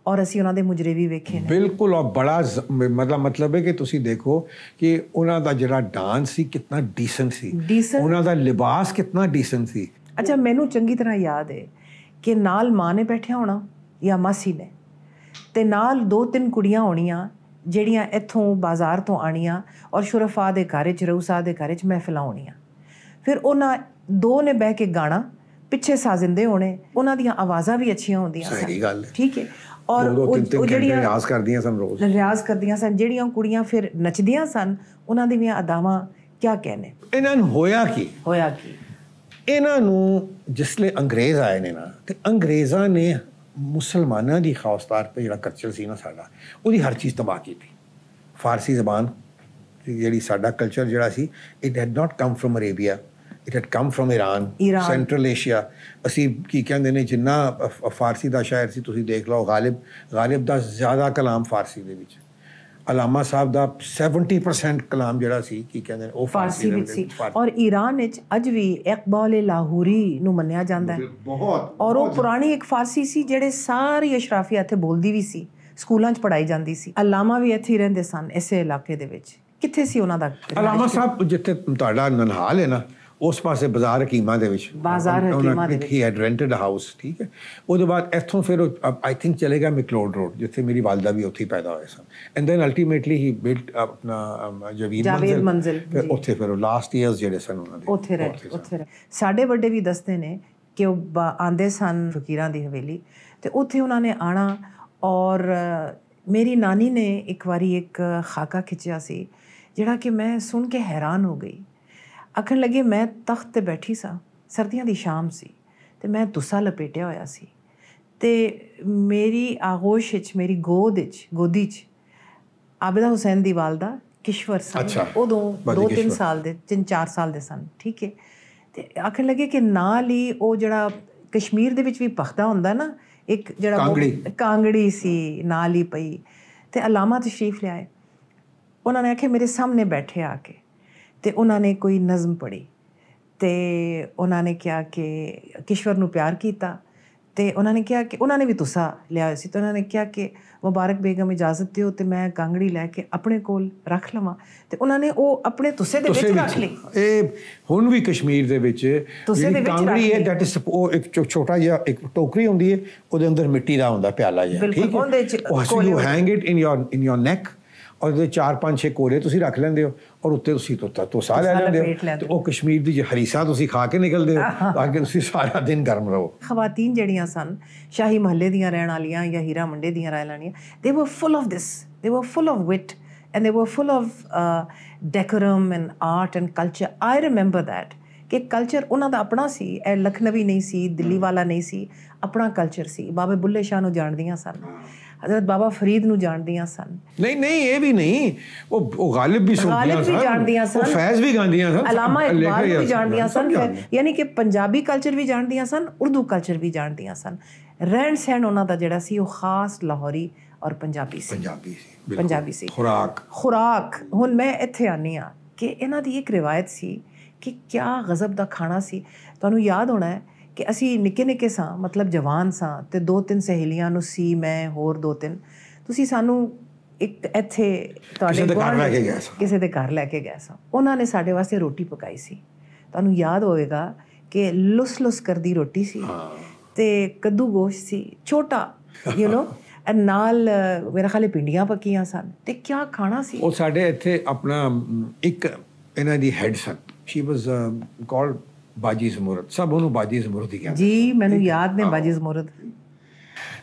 ਔਰ ਅਸੀਂ ਉਹਨਾਂ ਦੇ ਮੁਜਰੇ ਵੀ ਵੇਖੇ ਨੇ। ਬਿਲਕੁਲ, ਔਰ ਬੜਾ ਮਤਲਬ ਹੈ ਕਿ ਤੁਸੀਂ ਦੇਖੋ ਕਿ ਉਹਨਾਂ ਦਾ ਜਿਹੜਾ ਡਾਂਸ ਸੀ ਕਿੰਨਾ ਡੀਸੈਂਟ ਸੀ, ਉਹਨਾਂ ਦਾ ਲਿਬਾਸ ਕਿੰਨਾ ਡੀਸੈਂਟ ਸੀ। ਅੱਛਾ, ਮੈਨੂੰ ਚੰਗੀ ਤਰ੍ਹਾਂ ਯਾਦ ਹੈ ਕਿ ਨਾਲ ਮਾਂ ਨੇ ਬੈਠਿਆ ਹੋਣਾ ਜਾਂ ਮਾਸੀ ਨੇ, ਤੇ ਨਾਲ 2-3 ਕੁੜੀਆਂ ਹੋਣੀਆਂ ਜਿਹੜੀਆਂ ਇੱਥੋਂ ਬਾਜ਼ਾਰ ਤੋਂ ਆਣੀਆਂ ਔਰ ਸ਼ੁਰਫਾ ਦੇ ਘਰ 'ਚ, ਰਊਸਾ ਦੇ ਘਰ 'ਚ ਮਹਿਫਿਲਾਂ ਹੋਣੀਆਂ। ਫਿਰ ਉਹਨਾਂ ਦੋ ਨੇ ਬਹਿ ਕੇ ਗਾਣਾ, ਪਿੱਛੇ ਸਾਜ਼ਿੰਦੇ ਹੋਣੇ, ਉਹਨਾਂ ਦੀਆਂ ਆਵਾਜ਼ਾਂ ਵੀ ਅੱਛੀਆਂ ਹੁੰਦੀਆਂ ਸਨ, ਠੀਕ ਹੈ, ਔਰ ਉਹ ਜਿਹੜੀਆਂ ਰਿਆਜ਼ ਕਰਦੀਆਂ ਸਨ, ਜਿਹੜੀਆਂ ਕੁੜੀਆਂ ਫਿਰ ਨੱਚਦੀਆਂ ਸਨ, ਉਹਨਾਂ ਦੀਆਂ ਅਦਾਵਾਂ ਕਿਆ ਕਹਿਣੇ। ਇਹਨਾਂ ਨੂੰ ਹੋਇਆ ਕੀ, ਇਹਨਾਂ ਨੂੰ ਜਿਸਲੇ ਅੰਗਰੇਜ਼ ਆਏ ਨੇ ਨਾ, ਤੇ ਅੰਗਰੇਜ਼ਾਂ ਨੇ ਮੁਸਲਮਾਨਾਂ ਦੀ ਖਾਸ ਤੌਰ 'ਤੇ ਜਿਹੜਾ ਕਲਚਰ ਸੀ ਨਾ ਸਾਡਾ, ਉਹਦੀ ਹਰ ਚੀਜ਼ ਤਬਾਹ ਕੀਤੀ। ਫਾਰਸੀ ਜ਼ਬਾਨ ਜਿਹੜੀ ਸਾਡਾ ਕਲਚਰ ਜਿਹੜਾ ਸੀ, it had not come from Arabia, it had come from Iran, Central Asia. ਅਸੀਂ ਕੀ ਕਹਿੰਦੇ ਨੇ, ਜਿੰਨਾ ਫਾਰਸੀ ਦਾ ਸ਼ਾਇਰ ਸੀ ਤੁਸੀਂ ਦੇਖ ਲਓ, ਗਾਲਿਬ ਦਾ ਜ਼ਿਆਦਾ ਕਲਾਮ ਫਾਰਸੀ ਦੇ ਵਿੱਚ, ਅਲਾਮਾ ਸਾਹਿਬ ਦਾ 70% ਕਲਾਮ ਜਿਹੜਾ ਸੀ ਕੀ ਕਹਿੰਦੇ ਨੇ ਉਹ ਫਾਰਸੀ ਵਿੱਚ ਸੀ। ਔਰ ਈਰਾਨ ਵਿੱਚ ਅੱਜ ਵੀ ਇਕਬਾਲ ਲਾਹੌਰੀ ਨੂੰ ਮੰਨਿਆ ਜਾਂਦਾ ਹੈ ਬਹੁਤ, ਔਰ ਉਹ ਪੁਰਾਣੀ ਇੱਕ ਫਾਰਸੀ ਸੀ ਜਿਹੜੇ ਸਾਰੀ ਅਸ਼ਰਾਫੀਆ ਇੱਥੇ ਬੋਲਦੀ ਵੀ ਸੀ, ਸਕੂਲਾਂ 'ਚ ਪੜ੍ਹਾਈ ਜਾਂਦੀ ਸੀ। ਅਲਾਮਾ ਵੀ ਇੱਥੇ ਹੀ ਰਹਿੰਦੇ ਸਨ ਇਸੇ ਇਲਾਕੇ ਦੇ ਵਿੱਚ। ਕਿੱਥੇ ਸੀ ਉਹਨਾਂ ਦਾ? ਅਲਾਮਾ ਸਾਹਿਬ ਜਿੱਥੇ ਤੁਹਾਡਾ ਨਨਹਾਲ ਹੈ ਨਾ, ਉਸ ਪਾਸੇ ਬਾਜ਼ਾਰ ਹਕੀਮਾਂ ਦੇ ਵਿੱਚ, he had rented a house, ਠੀਕ ਹੈ। ਉਹਦੇ ਬਾਅਦ ਇੱਥੋਂ ਫਿਰ ਆਈ ਥਿੰਕ ਚਲੇ ਗਿਆ ਮੈਕਲੋਡ ਰੋਡ, ਜਿੱਥੇ ਮੇਰੀ ਵਾਲਦਾ ਵੀ ਉੱਥੇ ਹੀ ਪੈਦਾ ਹੋਏ ਸਨ, and then ultimately he built ਆਪਣਾ ਜਾਵੇਦ ਮੰਜ਼ਿਲ, ਫਿਰ ਉੱਥੇ ਫਿਰ ਲਾਸਟ ਈਅਰਸ ਜਿਹੜੇ ਸਨ ਉਹਨਾਂ ਦੇ ਉੱਥੇ ਰਹੇ। ਸਾਡੇ ਵੱਡੇ ਵੀ ਦੱਸਦੇ ਨੇ ਕਿ ਉਹ ਆਉਂਦੇ ਸਨ ਫਕੀਰਾਂ ਦੀ ਹਵੇਲੀ, ਤੇ ਉੱਥੇ ਉਹਨਾਂ ਨੇ ਆਉਣਾ, ਔਰ ਮੇਰੀ ਨਾਨੀ ਨੇ ਇੱਕ ਵਾਰੀ ਇੱਕ ਖਾਕਾ ਖਿੱਚਿਆ ਸੀ ਜਿਹੜਾ ਕਿ ਮੈਂ ਸੁਣ ਕੇ ਹੈਰਾਨ ਹੋ ਗਈ। ਆਖਣ ਲੱਗੇ, ਮੈਂ ਤਖਤ 'ਤੇ ਬੈਠੀ ਸਾਂ, ਸਰਦੀਆਂ ਦੀ ਸ਼ਾਮ ਸੀ, ਅਤੇ ਮੈਂ ਤੁਸਾ ਲਪੇਟਿਆ ਹੋਇਆ ਸੀ, ਅਤੇ ਮੇਰੀ ਆਗੋਸ਼ ਵਿੱਚ, ਮੇਰੀ ਗੋਦੀ 'ਚ ਆਬਿਦਾ ਹੁਸੈਨ ਦੀ ਵਾਲਦਾ ਕਿਸ਼ਵਰ ਸਨ, ਉਦੋਂ 2-3 ਸਾਲ ਦੇ, 3-4 ਸਾਲ ਦੇ ਸਨ, ਠੀਕ ਹੈ। ਅਤੇ ਆਖਣ ਲੱਗੇ ਕਿ ਨਾਲ ਹੀ ਉਹ ਜਿਹੜਾ ਕਸ਼ਮੀਰ ਦੇ ਵਿੱਚ ਵੀ ਪਖਦਾ ਹੁੰਦਾ ਨਾ, ਇੱਕ ਜਿਹੜਾ ਕਾਂਗੜੀ ਸੀ ਨਾਲ ਹੀ ਪਈ, ਅਤੇ ਅਲਾਮਾ ਤਸ਼ਰੀਫ ਲਿਆਏ। ਉਹਨਾਂ ਨੇ ਆਖਿਆ ਮੇਰੇ ਸਾਹਮਣੇ ਬੈਠੇ ਆ ਕੇ, ਅਤੇ ਉਹਨਾਂ ਨੇ ਕੋਈ ਨਜ਼ਮ ਪੜ੍ਹੀ, ਅਤੇ ਉਹਨਾਂ ਨੇ ਕਿਹਾ ਕਿ ਕਿਸ਼ਵਰ ਨੂੰ ਪਿਆਰ ਕੀਤਾ, ਅਤੇ ਉਹਨਾਂ ਨੇ ਕਿਹਾ ਕਿ ਉਹਨਾਂ ਨੇ ਵੀ ਤੁਸਾ ਲਿਆ ਹੋਇਆ ਸੀ, ਅਤੇ ਉਹਨਾਂ ਨੇ ਕਿਹਾ ਕਿ ਮੁਬਾਰਕ ਬੇਗਮ ਇਜਾਜ਼ਤ ਦਿਓ ਅਤੇ ਮੈਂ ਕਾਂਗੜੀ ਲੈ ਕੇ ਆਪਣੇ ਕੋਲ ਰੱਖ ਲਵਾਂ, ਅਤੇ ਉਹਨਾਂ ਨੇ ਉਹ ਆਪਣੇ ਤੁਸੇ ਦੇ ਵਿੱਚ ਰੱਖ ਲਈ। ਇਹ ਹੁਣ ਵੀ ਕਸ਼ਮੀਰ ਦੇ ਵਿੱਚ ਕਾਂਗੜੀ ਹੈ, ਦੈਟ ਇਜ਼ ਉਹ ਇੱਕ ਛੋਟਾ ਜਿਹਾ ਇੱਕ ਟੋਕਰੀ ਹੁੰਦੀ ਹੈ, ਉਹਦੇ ਅੰਦਰ ਮਿੱਟੀ ਦਾ ਹੁੰਦਾ ਪਿਆਲਾ ਜਿਹਾ, ਠੀਕ ਹੈ, you hang it in your neck, ਔਰ ਉਹਦੇ 4-5-6 ਕੋਲੇ ਤੁਸੀਂ ਰੱਖ ਲੈਂਦੇ ਹੋ, ਔਰ ਉੱਤੇ ਤੁਸੀਂ ਤੋਸਾ ਲੈ ਲੈਂਦੇ ਹੋ, ਅਤੇ ਉਹ ਕਸ਼ਮੀਰ ਦੀ ਹਰੀਸਾਂ ਤੁਸੀਂ ਖਾ ਕੇ ਨਿਕਲਦੇ ਹੋ ਤਾਂ ਕਿ ਤੁਸੀਂ ਸਾਰਾ ਦਿਨ ਗਰਮ ਰਹੋ। ਖਵਾਤੀਨ ਜਿਹੜੀਆਂ ਸਨ, ਸ਼ਾਹੀ ਮਹੱਲੇ ਦੀਆਂ ਰਹਿਣ ਵਾਲੀਆਂ ਜਾਂ ਹੀਰਾ ਮੰਡੇ ਦੀਆਂ ਰਹਿਣ ਵਾਲੀਆਂ, ਦੇ ਵਰ ਫੁੱਲ ਆਫ ਦਿਸ, ਦੇ ਵਰ ਫੁੱਲ ਆਫ ਵਿਟ, ਐਂਡ ਦੇ ਵਰ full of decorum and art and culture. I remember that ਕਿ ਕਲਚਰ ਉਹਨਾਂ ਦਾ ਆਪਣਾ ਸੀ, ਇਹ ਲਖਨਵੀ ਨਹੀਂ ਸੀ, ਦਿੱਲੀ ਵਾਲਾ ਨਹੀਂ ਸੀ, ਆਪਣਾ ਕਲਚਰ ਸੀ। ਬਾਬੇ ਬੁੱਲੇ ਸ਼ਾਹ ਨੂੰ ਜਾਣਦੀਆਂ ਸਨ, ਹਜ਼ਰਤ ਬਾਬਾ ਫਰੀਦ ਨੂੰ ਜਾਣਦੀਆਂ ਸਨ। ਨਹੀਂ ਇਹ ਵੀ ਨਹੀਂ, ਉਹ ਗਾਲਿਬ ਵੀ ਜਾਣਦੀਆਂ ਸਨ, ਫੈਜ਼ ਵੀ ਗਾਉਂਦੀਆਂ ਸਨ, ਅਲਾਮਾ ਇਕਬਾਲ ਵੀ ਜਾਣਦੀਆਂ ਸਨ, ਯਾਨੀ ਕਿ ਪੰਜਾਬੀ ਕਲਚਰ ਵੀ ਜਾਣਦੀਆਂ ਸਨ, ਉਰਦੂ ਕਲਚਰ ਵੀ ਜਾਣਦੀਆਂ ਸਨ। ਰਹਿਣ ਸਹਿਣ ਉਹਨਾਂ ਦਾ ਜਿਹੜਾ ਸੀ ਉਹ ਖਾਸ ਲਾਹੌਰੀ ਔਰ ਪੰਜਾਬੀ ਸੀ। ਖੁਰਾਕ ਹੁਣ ਮੈਂ ਇੱਥੇ ਆਉਂਦੀ ਹਾਂ ਕਿ ਇਹਨਾਂ ਦੀ ਇੱਕ ਰਿਵਾਇਤ ਸੀ ਕਿ ਕਿਆ ਗਜ਼ਬ ਦਾ ਖਾਣਾ ਸੀ। ਤੁਹਾਨੂੰ ਯਾਦ ਹੋਣਾ ਹੈ ਕਿ ਅਸੀਂ ਨਿੱਕੇ ਸਾਂ, ਮਤਲਬ ਜਵਾਨ ਸਾਂ, ਅਤੇ 2-3 ਸਹੇਲੀਆਂ ਨੂੰ ਸੀ, ਮੈਂ ਹੋਰ 2-3, ਤੁਸੀਂ ਸਾਨੂੰ ਇੱਕ ਇੱਥੇ ਤੁਹਾਡੇ ਕਿਸੇ ਦੇ ਘਰ ਲੈ ਕੇ ਗਏ ਸਾਂ, ਉਹਨਾਂ ਨੇ ਸਾਡੇ ਵਾਸਤੇ ਰੋਟੀ ਪਕਾਈ ਸੀ। ਤੁਹਾਨੂੰ ਯਾਦ ਹੋਵੇਗਾ ਕਿ ਲੁਸ ਕਰਦੀ ਰੋਟੀ ਸੀ, ਅਤੇ ਕੱਦੂ ਗੋਸ਼ਤ ਸੀ ਛੋਟਾ, ਨਾਲ ਮੇਰਾ ਖਿਆਲ ਪਿੰਡੀਆਂ ਪੱਕੀਆਂ ਸਨ, ਅਤੇ ਕਿਆ ਖਾਣਾ ਸੀ ਉਹ। ਸਾਡੇ ਇੱਥੇ ਆਪਣਾ ਇੱਕ ਇਹਨਾਂ ਦੀ ਹੈਡ ਸਨ, ਸ਼ੀ ਵਾਸ ਕਾਲਡ ਬਾਜੀ ਜ਼ਮੂਰਦ, ਸਭ ਉਹਨੂੰ ਬਾਜੀ ਜ਼ਮੂਰਦ ਹੀ ਕਹਿੰਦੇ ਜੀ, ਮੈਨੂੰ ਯਾਦ ਨੇ ਬਾਜੀ ਜ਼ਮੂਰਦ।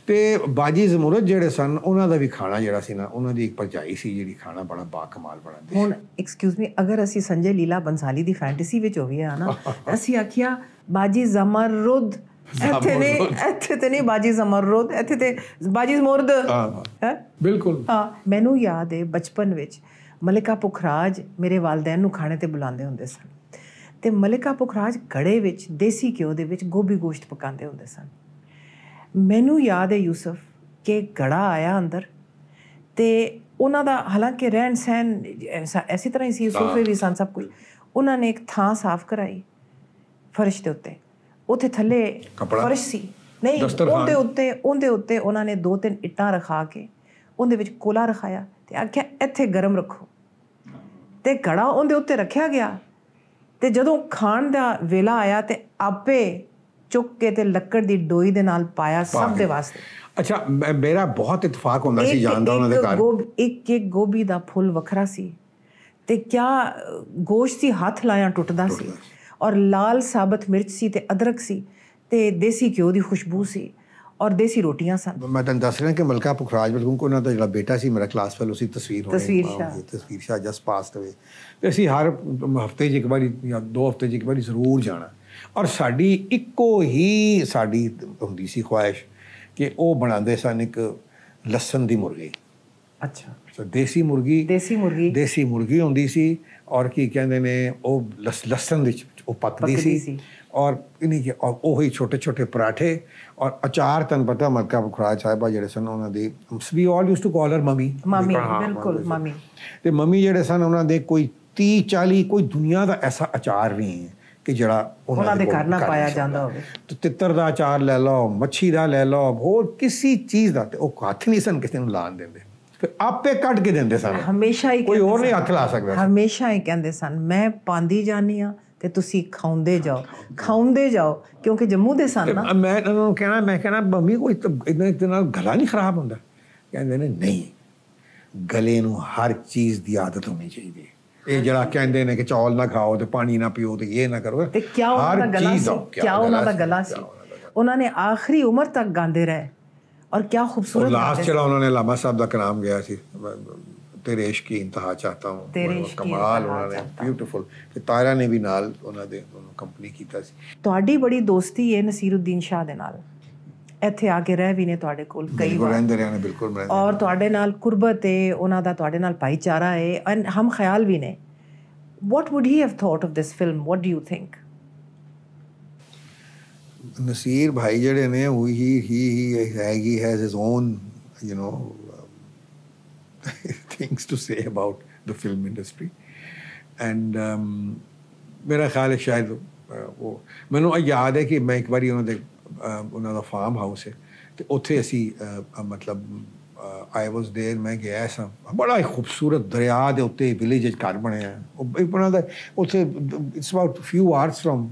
ਤੇ ਬਾਜੀ ਜ਼ਮੂਰਦ ਜਿਹੜੇ ਸਨ ਉਹਨਾਂ ਦਾ ਵੀ ਖਾਣਾ ਜਿਹੜਾ ਸੀ ਨਾ, ਉਹਨਾਂ ਦੀ ਇੱਕ ਭਰਜਾਈ ਸੀ ਜਿਹੜੀ ਖਾਣਾ ਬੜਾ ਬਾਕਮਾਲ ਬਣਾਉਂਦੀ ਸੀ। ਹੁਣ ਐਕਸਕਿਊਜ਼ ਮੀ, ਅਗਰ ਅਸੀਂ ਸੰਜੇ ਲੀਲਾ ਬੰਸਾਲੀ ਦੀ ਫੈਂਟਸੀ ਵਿੱਚ ਹੋਵੇ ਆ ਨਾ, ਅਸੀਂ ਆਖਿਆ ਬਾਜੀ ਜ਼ਮਰੁਦ, ਇੱਥੇ ਤੇ ਨਹੀਂ ਬਾਜੀ ਜ਼ਮਰੁਦ, ਇੱਥੇ ਤੇ ਬਾਜੀ ਜ਼ਮੁਰਦ ਹੈ। ਬਿਲਕੁਲ ਹਾਂ, ਮੈਨੂੰ ਯਾਦ ਹੈ ਬਚਪਨ ਵਿੱਚ ਮਲਿਕਾ ਪੁਖਰਾਜ ਮੇਰੇ ਵਾਲਦੈਨ ਨੂੰ ਖਾਣੇ ਤੇ ਬੁਲਾਉਂਦੇ ਹੁੰਦੇ ਸਨ, ਤੇ ਮਲਿਕਾ ਪੁਖਰਾਜ ਕੜੇ ਵਿੱਚ ਦੇਸੀ ਘਿਓ ਦੇ ਵਿੱਚ ਗੋਭੀ ਗੋਸ਼ਤ ਪਕਾਉਂਦੇ ਹੁੰਦੇ ਸਨ। ਮੈਨੂੰ ਯਾਦ ਹੈ ਯੂਸਫ ਕਿ ਘੜਾ ਆਇਆ ਅੰਦਰ, ਤੇ ਉਹਨਾਂ ਦਾ ਹਾਲਾਂਕਿ ਰਹਿਣ ਸਹਿਣ ਐਸੀ ਤਰ੍ਹਾਂ ਹੀ ਸੀ, ਸੋਫੇ ਵੀ ਸਨ, ਸਭ ਕੁਝ। ਉਹਨਾਂ ਨੇ ਇੱਕ ਥਾਂ ਸਾਫ਼ ਕਰਾਈ ਫਰਸ਼ ਦੇ ਉੱਤੇ, ਉੱਥੇ ਥੱਲੇ ਫਰਸ਼ ਸੀ ਨਹੀਂ, ਉਹਦੇ ਉੱਤੇ ਉਹਨਾਂ ਨੇ 2-3 ਇੱਟਾਂ ਰਖਾ ਕੇ ਉਹਦੇ ਵਿੱਚ ਕੋਲਾ ਰਖਾਇਆ ਤੇ ਆਖਿਆ ਇੱਥੇ ਗਰਮ ਰੱਖੋ, ਤੇ ਘੜਾ ਉਹਦੇ ਉੱਤੇ ਰੱਖਿਆ ਗਿਆ। ਤੇ ਜਦੋਂ ਖਾਣ ਦਾ ਵੇਲਾ ਆਇਆ ਤੇ ਆਪੇ ਚੁੱਕ ਕੇ ਤੇ ਲੱਕੜ ਦੀ ਡੋਈ ਦੇ ਨਾਲ ਪਾਇਆ ਸਭ ਦੇ ਵਾਸਤੇ। ਅੱਛਾ, ਮੇਰਾ ਬਹੁਤ ਇਤਫਾਕ ਹੁੰਦਾ ਸੀ ਜਾਣਦਾ ਉਹਨਾਂ ਦੇ ਘਰ। ਇੱਕ ਗੋਭੀ ਦਾ ਫੁੱਲ ਵੱਖਰਾ ਸੀ, ਤੇ ਕਿਆ ਗੋਸ਼ਤ ਸੀ, ਹੱਥ ਲਾਇਆ ਟੁੱਟਦਾ ਸੀ, ਔਰ ਲਾਲ ਸਾਬਤ ਮਿਰਚ ਸੀ ਤੇ ਅਦਰਕ ਸੀ ਤੇ ਦੇਸੀ ਘਿਓ ਦੀ ਖੁਸ਼ਬੂ ਸੀ, ਔਰ ਦੇਸੀ ਰੋਟੀਆਂ ਸਨ। ਮੈਂ ਤੁਹਾਨੂੰ ਦੱਸ ਰਿਹਾ ਕਿ ਮਲਕਾ ਪੁਖਰਾਜ ਬਿਲਕੁਲ ਉਹਨਾਂ ਦਾ ਜਿਹੜਾ ਬੇਟਾ ਸੀ ਮੇਰਾ ਕਲਾਸ ਫੈਲੋ ਸੀ, ਤਸਵੀਰ ਸ਼ਾਹ ਜਸਟ ਪਾਸਡ ਅਵੇ, ਤੇ ਅਸੀਂ ਹਰ ਹਫਤੇ 'ਚ ਇੱਕ ਵਾਰੀ ਜਾਂ 2 ਹਫ਼ਤੇ 'ਚ ਇੱਕ ਵਾਰੀ ਜ਼ਰੂਰ ਜਾਣਾ। ਔਰ ਸਾਡੀ ਇੱਕੋ ਹੀ ਸਾਡੀ ਹੁੰਦੀ ਸੀ ਖੁਆਇਸ਼ ਕਿ ਉਹ ਬਣਾਉਂਦੇ ਸਨ ਇੱਕ ਲਸਣ ਦੀ ਮੁਰਗੀ। ਅੱਛਾ, ਦੇਸੀ ਮੁਰਗੀ ਹੁੰਦੀ ਸੀ, ਔਰ ਕੀ ਕਹਿੰਦੇ ਨੇ ਉਹ ਲਸਣ ਵਿੱਚ ਉਹ ਪੱਕਦੀ ਸੀ, ਔਰ ਉਹੀ ਛੋਟੇ ਛੋਟੇ ਪਰਾਠੇ, ਔਰ ਅਚਾਰ। ਤੁਹਾਨੂੰ ਪਤਾ ਮਲਕਾ ਪੁਖਰਾਜ ਸਾਹਿਬਾ ਜਿਹੜੇ ਸਨ ਉਹਨਾਂ ਦੀ, we all used to call her mummy, ਬਿਲਕੁਲ ਮੰਮੀ। ਤੇ ਮੰਮੀ ਜਿਹੜੇ ਸਨ ਉਹਨਾਂ ਦੇ ਕੋਈ 30-40 ਕੋਈ ਦੁਨੀਆ ਦਾ ਐਸਾ ਅਚਾਰ ਨਹੀਂ ਹੈ ਕਿ ਜਿਹੜਾ ਉਹਨਾਂ ਦੇ ਘਰ ਨਾ ਪਾਇਆ ਜਾਂਦਾ ਹੋਵੇ। ਤਿੱਤਰ ਦਾ ਅਚਾਰ ਲੈ ਲਓ, ਮੱਛੀ ਦਾ ਲੈ ਲਓ, ਹੋਰ ਕਿਸੇ ਚੀਜ਼ ਦਾ, ਤੇ ਉਹ ਹੱਥ ਨਹੀਂ ਸਨ ਕਿਸੇ ਨੂੰ ਲਾਣ ਦਿੰਦੇ, ਫਿਰ ਆਪੇ ਕੱਢ ਕੇ ਦਿੰਦੇ ਸਨ। ਹਮੇਸ਼ਾ ਹੀ ਕੋਈ ਹੋਰ ਨਹੀਂ ਹੱਥ ਲਾ ਸਕਦਾ। ਹਮੇਸ਼ਾ ਹੀ ਕਹਿੰਦੇ ਸਨ ਮੈਂ ਪਾਉਂਦੀ ਜਾਂਦੀ ਹਾਂ ਤੇ ਤੁਸੀਂ ਖਾਉਂਦੇ ਜਾਓ, ਕਿਉਂਕਿ ਜੰਮੂ ਦੇ ਸਨ ਨਾ। ਮੈਂ ਇਹਨਾਂ ਨੂੰ ਕਹਿਣਾ ਮੰਮੀ ਕੋਈ ਇਹਦੇ ਨਾਲ ਗਲਾ ਨਹੀਂ ਖਰਾਬ ਹੁੰਦਾ? ਕਹਿੰਦੇ ਨੇ ਨਹੀਂ, ਗਲੇ ਨੂੰ ਹਰ ਚੀਜ਼ ਦੀ ਆਦਤ ਹੋਣੀ ਚਾਹੀਦੀ। ਇਹ ਜਿਹੜਾ ਕਹਿੰਦੇ ਨੇ ਕਿ ਚੌਲ ਨਾ ਖਾਓ ਤੇ ਪਾਣੀ ਨਾ ਪੀਓ ਤੇ ਇਹ ਨਾ ਕਰੋ, ਤੇ ਕਿਆ ਉਹਨਾਂ ਦਾ ਗਲਾ ਸੀ? ਉਹਨਾਂ ਨੇ ਆਖਰੀ ਉਮਰ ਤੱਕ ਗਾਉਂਦੇ ਰਹੇ, ਔਰ ਕਿਆ ਖੂਬਸੂਰਤ। ਲਾਸਟ ਜਿਹੜਾ ਉਹਨਾਂ ਨੇ ਲਾਮਾ ਸਾਹਿਬ ਦਾ ਕਲਾਮ ਗਿਆ ਸੀ, ਤੇਰੇ ਇਸ਼ਕ ਕੀ ਇੰਤਹਾ ਚਾਹਤਾ ਹੂੰ, ਕਮਾਲ ਉਹਨਾਂ ਨੇ, ਬਿਊਟੀਫੁਲ। ਤੇ ਤਾਰਾ ਨੇ ਵੀ ਨਾਲ ਉਹਨਾਂ ਦੇ ਕੰਪਨੀ ਕੀਤਾ ਸੀ। ਤੁਹਾਡੀ ਬੜੀ ਦੋਸਤੀ ਹੈ ਨਸੀਰੁੱਦੀਨ ਸ਼ਾਹ ਦੇ ਨਾਲ, ਇੱਥੇ ਆ ਕੇ ਰਹਿ ਵੀ ਨੇ ਤੁਹਾਡੇ ਕੋਲ ਕਈ ਵਾਰ, ਰਹਿੰਦੇ ਰਹੇ ਨੇ ਬਿਲਕੁਲ, ਔਰ ਤੁਹਾਡੇ ਨਾਲ ਕੁਰਬਤ ਹੈ ਉਹਨਾਂ ਦਾ, ਤੁਹਾਡੇ ਨਾਲ ਭਾਈਚਾਰਾ ਹੈ, ਐਂਡ ਹਮ ਖਿਆਲ ਵੀ ਨੇ। what would he have thought of this film? What do you think? ਨਸੀਰ ਭਾਈ ਜਿਹੜੇ ਨੇ he has his own things to say about the film industry, and ਮੇਰਾ ਖਿਆਲ ਹੈ ਸ਼ਾਇਦ ਉਹ, ਮੈਨੂੰ ਯਾਦ ਹੈ ਕਿ ਮੈਂ ਇੱਕ ਵਾਰੀ ਉਹਨਾਂ ਦਾ ਫਾਰਮ ਹਾਊਸ ਹੈ ਤੇ ਉੱਥੇ ਅਸੀਂ ਮਤਲਬ ਆਈ ਵਾਸ ਦੇਅਰ, ਮੈਂ ਗਿਆ ਸਾਂ। ਬੜਾ ਹੀ ਖੂਬਸੂਰਤ ਦਰਿਆ ਦੇ ਉੱਤੇ ਵਿਲੇਜ 'ਚ ਘਰ ਬਣਿਆ, ਉਹ ਉਹਨਾਂ ਦਾ ਉੱਥੇ it's about ਫਿਊ hours from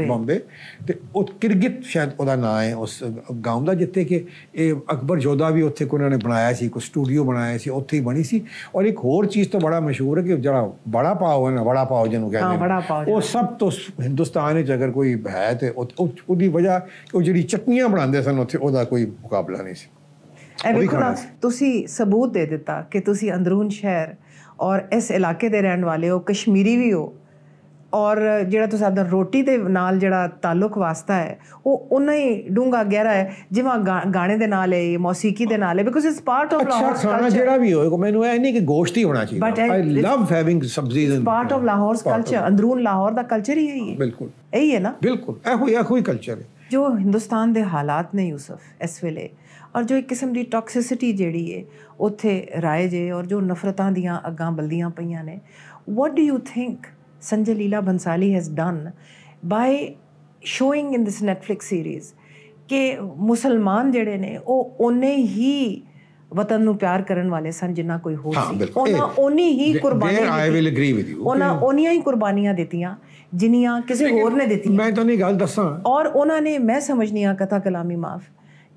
Bombay, ਤੇ ਉਹ ਕਿਰਗਿਤ ਸ਼ਾਇਦ ਉਹਦਾ ਨਾਂ ਹੈ ਉਸ ਗਾਉਂ ਦਾ, ਜਿੱਥੇ ਕਿ ਇਹ ਅਕਬਰ ਜੋਧਾ ਵੀ ਉੱਥੇ ਕੋਈ ਉਹਨਾਂ ਨੇ ਬਣਾਇਆ ਸੀ, ਕੋਈ ਸਟੂਡੀਓ ਬਣਾਇਆ ਸੀ, ਉੱਥੇ ਹੀ ਬਣੀ ਸੀ। ਔਰ ਇੱਕ ਹੋਰ ਚੀਜ਼ ਤਾਂ ਬੜਾ ਮਸ਼ਹੂਰ ਹੈ ਕਿ ਜਿਹੜਾ ਵੜਾ ਪਾਓ ਹੈ ਨਾ, ਵੜਾ ਪਾਓ ਜਿਹਨੂੰ ਕਹਿੰਦੇ, ਉਹ ਸਭ ਤੋਂ ਹਿੰਦੁਸਤਾਨ ਵਿੱਚ ਅਗਰ ਕੋਈ ਹੈ ਤੇ ਉਹਦੀ ਵਜ੍ਹਾ ਉਹ ਜਿਹੜੀ ਚਟਨੀਆਂ ਬਣਾਉਂਦੇ ਸਨ ਉੱਥੇ, ਉਹਦਾ ਕੋਈ ਮੁਕਾਬਲਾ ਨਹੀਂ ਸੀ। ਵੇਖੋ ਨਾ, ਤੁਸੀਂ ਸਬੂਤ ਦੇ ਦਿੱਤਾ ਕਿ ਤੁਸੀਂ ਅੰਦਰੂਨ ਸ਼ਹਿਰ ਔਰ ਇਸ ਇਲਾਕੇ ਦੇ ਰਹਿਣ ਵਾਲੇ ਹੋ, ਕਸ਼ਮੀਰੀ ਵੀ ਹੋ, ਔਰ ਜਿਹੜਾ ਤੁਸੀਂ ਆਪਣਾ ਰੋਟੀ ਦੇ ਨਾਲ ਜਿਹੜਾ ਤਾਲੁਕ ਵਾਸਤਾ ਹੈ ਉਹ ਉਨਾ ਹੀ ਡੂੰਘਾ ਗਹਿਰਾ ਹੈ ਜਿਵੇਂ ਗਾਣੇ ਦੇ ਨਾਲ ਹੈ, ਮੌਸੀਕੀ ਦੇ ਨਾਲ ਹੈ, because it's part of Lahore culture. ਜਿਹੜਾ ਵੀ ਹੋਏਗਾ, ਮੈਨੂੰ ਇਹ ਨਹੀਂ ਕਿ ਗੋਸ਼ਤ ਹੀ ਹੋਣਾ ਚਾਹੀਦਾ, but I love having sabzis in part of Lahore culture. ਅੰਦਰੂਨ ਲਾਹੌਰ ਦਾ ਕਲਚਰ ਹੀ ਇਹੀ ਹੈ, ਬਿਲਕੁਲ ਇਹੀ ਹੈ ਨਾ, ਬਿਲਕੁਲ ਇਹੋ ਹੀ ਕਲਚਰ ਹੈ ਜੋ ਹਿੰਦੁਸਤਾਨ ਦੇ ਹਾਲਾਤ ਨੇ ਯੂਸਫ ਇਸ ਵੇਲੇ, ਔਰ ਜੋ ਇੱਕ ਕਿਸਮ ਦੀ ਟੌਕਸਿਸਿਟੀ ਜਿਹੜੀ ਹੈ ਉੱਥੇ ਰਾਇਜ ਹੈ, ਔਰ ਜੋ ਨਫ਼ਰਤਾਂ ਦੀਆਂ ਅੱਗਾਂ ਬਲਦੀਆਂ ਪਈਆਂ ਨੇ। What do you think Sanjay Leela Bhansali has done by showing in this Netflix series ਕਿ ਮੁਸਲਮਾਨ ਜਿਹੜੇ ਨੇ ਉਹ ਓਨੇ ਹੀ ਵਤਨ ਨੂੰ ਪਿਆਰ ਕਰਨ ਵਾਲੇ ਸਨ ਜਿੰਨਾ ਕੋਈ ਹੋਰ ਸੀ, ਉਹਨਾਂ ਓਨੀਆਂ ਹੀ ਕੁਰਬਾਨੀਆਂ ਦਿੱਤੀਆਂ ਜਿੰਨੀਆਂ ਕਿਸੇ ਹੋਰ ਨੇ ਦਿੱਤੀਆਂ। ਮੈਂ ਤੁਹਾਨੂੰ ਇਹ ਗੱਲ ਦੱਸਾਂ, ਔਰ ਉਹਨਾਂ ਨੇ, ਮੈਂ ਸਮਝਨੀ ਹਾਂ ਕਥਾ ਕਲਾਮੀ ਮਾਫ,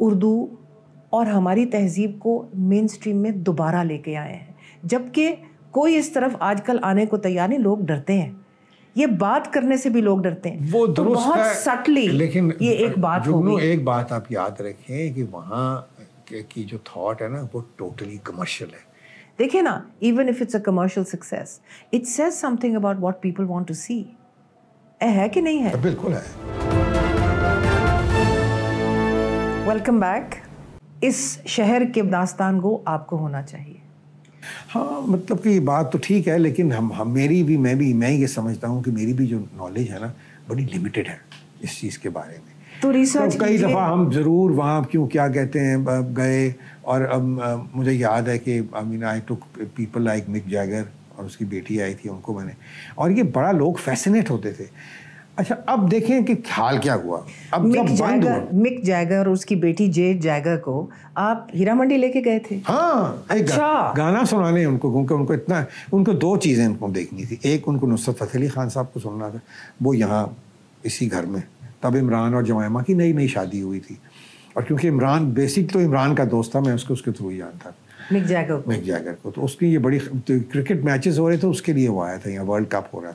اردو اور ہماری تہذیب کو مین اسٹریم میں دوبارہ لے کے آئے ہیں, جبکہ کوئی اس طرف آج کل آنے کو تیار نہیں. لوگ ڈرتے ہیں, یہ بات کرنے سے بھی لوگ ڈرتے ہیں. وہ درست ہے, بہت سٹلی لیکن یہ ایک بات ہوگی. ایک بات آپ یاد رکھیں کہ وہاں کی جو تھاٹ ہے نا وہ ٹوٹلی کمرشل ہے. دیکھیں نا, even if it's a commercial success, it says something about what people want to see. ہے کہ نہیں ہے؟ بالکل ہے. Welcome back. اس شہر کے داستان گو آپ کو ہونا چاہیے. ہاں مطلب کہ یہ بات تو ٹھیک ہے, لیکن میں یہ سمجھتا ہوں کہ میری بھی جو نالج ہے نا بڑی لمیٹڈ ہے اس چیز کے بارے میں. تو ریسرچ کئی دفعہ ہم ضرور وہاں کیا کہتے ہیں گئے, اور اب مجھے یاد ہے کہ آئی ٹک پیپل لائک مک جیگر, اور اس کی بیٹی آئی تھی, ان کو میں نے, اور یہ بڑا لوگ فیسنیٹ ہوتے تھے. اچھا اب دیکھیں کہ حال کیا ہوا. اب مک جیگر اور اس کی بیٹی جیڈ جیگر کو آپ ہیرا منڈی لے کے گئے تھے؟ ہاں, ایک گانا سنانے ان کو, کیونکہ ان کو اتنا, ان کو دو چیزیں ان کو دیکھنی تھی. ایک ان کو نصرت فتح علی خان صاحب کو سننا تھا, وہ یہاں اسی گھر میں, تب عمران اور جمائمہ کی نئی شادی ہوئی تھی, اور کیونکہ عمران بیسک تو عمران کا دوست تھا, میں اس کے تھرو ہی جانتا تھا مک جیگر کو. تو اس کی یہ بڑی کرکٹ میچز ہو رہے تھے, اس کے لیے وہ آیا تھا, یہاں ورلڈ کپ ہو رہا ہے.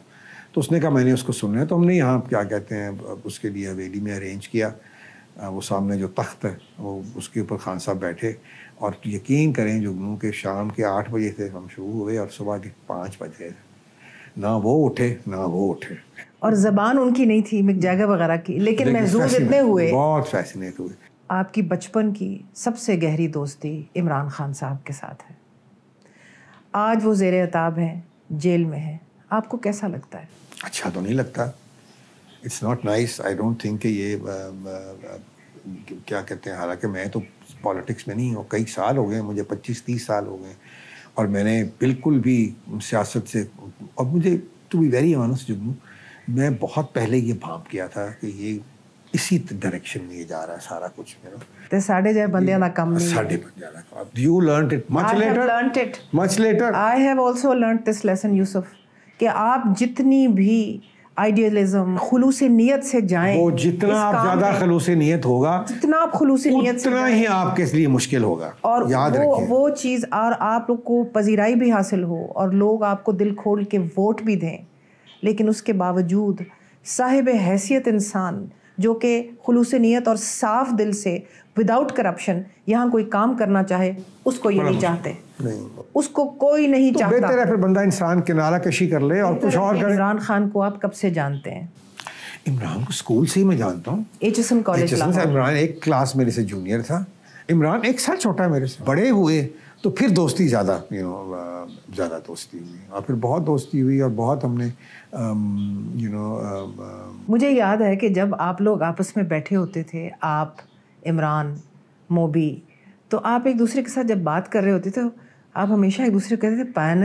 تو اس نے کہا میں نے اس کو سننا ہے, تو ہم نے یہاں کیا کہتے ہیں اس کے لیے حویلی میں ارینج کیا. وہ سامنے جو تخت ہے وہ اس کے اوپر خان صاحب بیٹھے, اور یقین کریں جگنو کہ شام کے 8 بجے سے ہم شروع ہوئے اور صبح کے 5 بجے, نہ وہ اٹھے. اور زبان ان کی نہیں تھی مک جیگر وغیرہ کی, لیکن محظوظ اتنے ہوئے, بہت فیسنیٹ ہوئے. آپ کی بچپن کی سب سے گہری دوستی عمران خان صاحب کے ساتھ ہے. آج وہ زیر عتاب ہیں, جیل میں ہیں, آپ کو کیسا لگتا ہے؟ اچھا تو نہیں لگتا. It's not nice. I don't think کہ یہ کیا کہتے ہیں, حالانکہ میں تو پالیٹکس میں نہیں ہوں, کئی سال ہو گئے مجھے, 25-30 سال ہو گئے, اور میں نے بالکل بھی سیاست سے, اور مجھے ٹو بی ویری آنسٹ جگنو, میں بہت پہلے یہ بھانپ کیا تھا کہ یہ اسی ڈائریکشن میں یہ جا رہا ہے سارا کچھ. تے ساڑھے جائے بندیاں دا کم نہیں. ساڑھے بندیاں دا کم. You learned it much later. I have also learned this lesson, یوسف, کہ آپ جتنی بھی آئیڈیالزم خلوص نیت سے جائیں, وہ جتنا آپ زیادہ خلوص نیت ہوگا, جتنا آپ خلوص نیت سے اتنا ہی آپ کے لیے مشکل ہوگا. اور یاد رکھیں وہ چیز, اور آپ لوگ کو پذیرائی بھی حاصل ہو, اور لوگ آپ کو دل کھول کے ووٹ بھی دیں, لیکن اس کے باوجود صاحب حیثیت انسان جو کہ خلوص نیت اور صاف دل سے وداؤٹ کرپشن یہاں کوئی کام کرنا چاہے, اس کو یہ نہیں چاہتے, اس کو کوئی نہیں چاہتا. بہتر ہے پھر بندہ انسان کنارہ کشی کر لے اور کچھ اور کرے. عمران خان کو آپ کب سے جانتے ہیں؟ عمران کو اسکول سے ہی میں جانتا ہوں, HSN کالج. عمران ایک کلاس میرے سے جونیئر تھا. عمران 1 سال چھوٹا ہے میرے سے. بڑے ہوئے تو پھر دوستی زیادہ دوستی ہوئی, اور پھر بہت دوستی ہوئی, اور بہت ہم نے مجھے یاد ہے کہ جب آپ لوگ آپس میں بیٹھے ہوتے تھے, آپ, عمران, موبی, تو آپ ایک دوسرے کے ساتھ جب بات کر رہے ہوتے تھے, آپ ہمیشہ ایک دوسرے کو کہتے تھے پائن,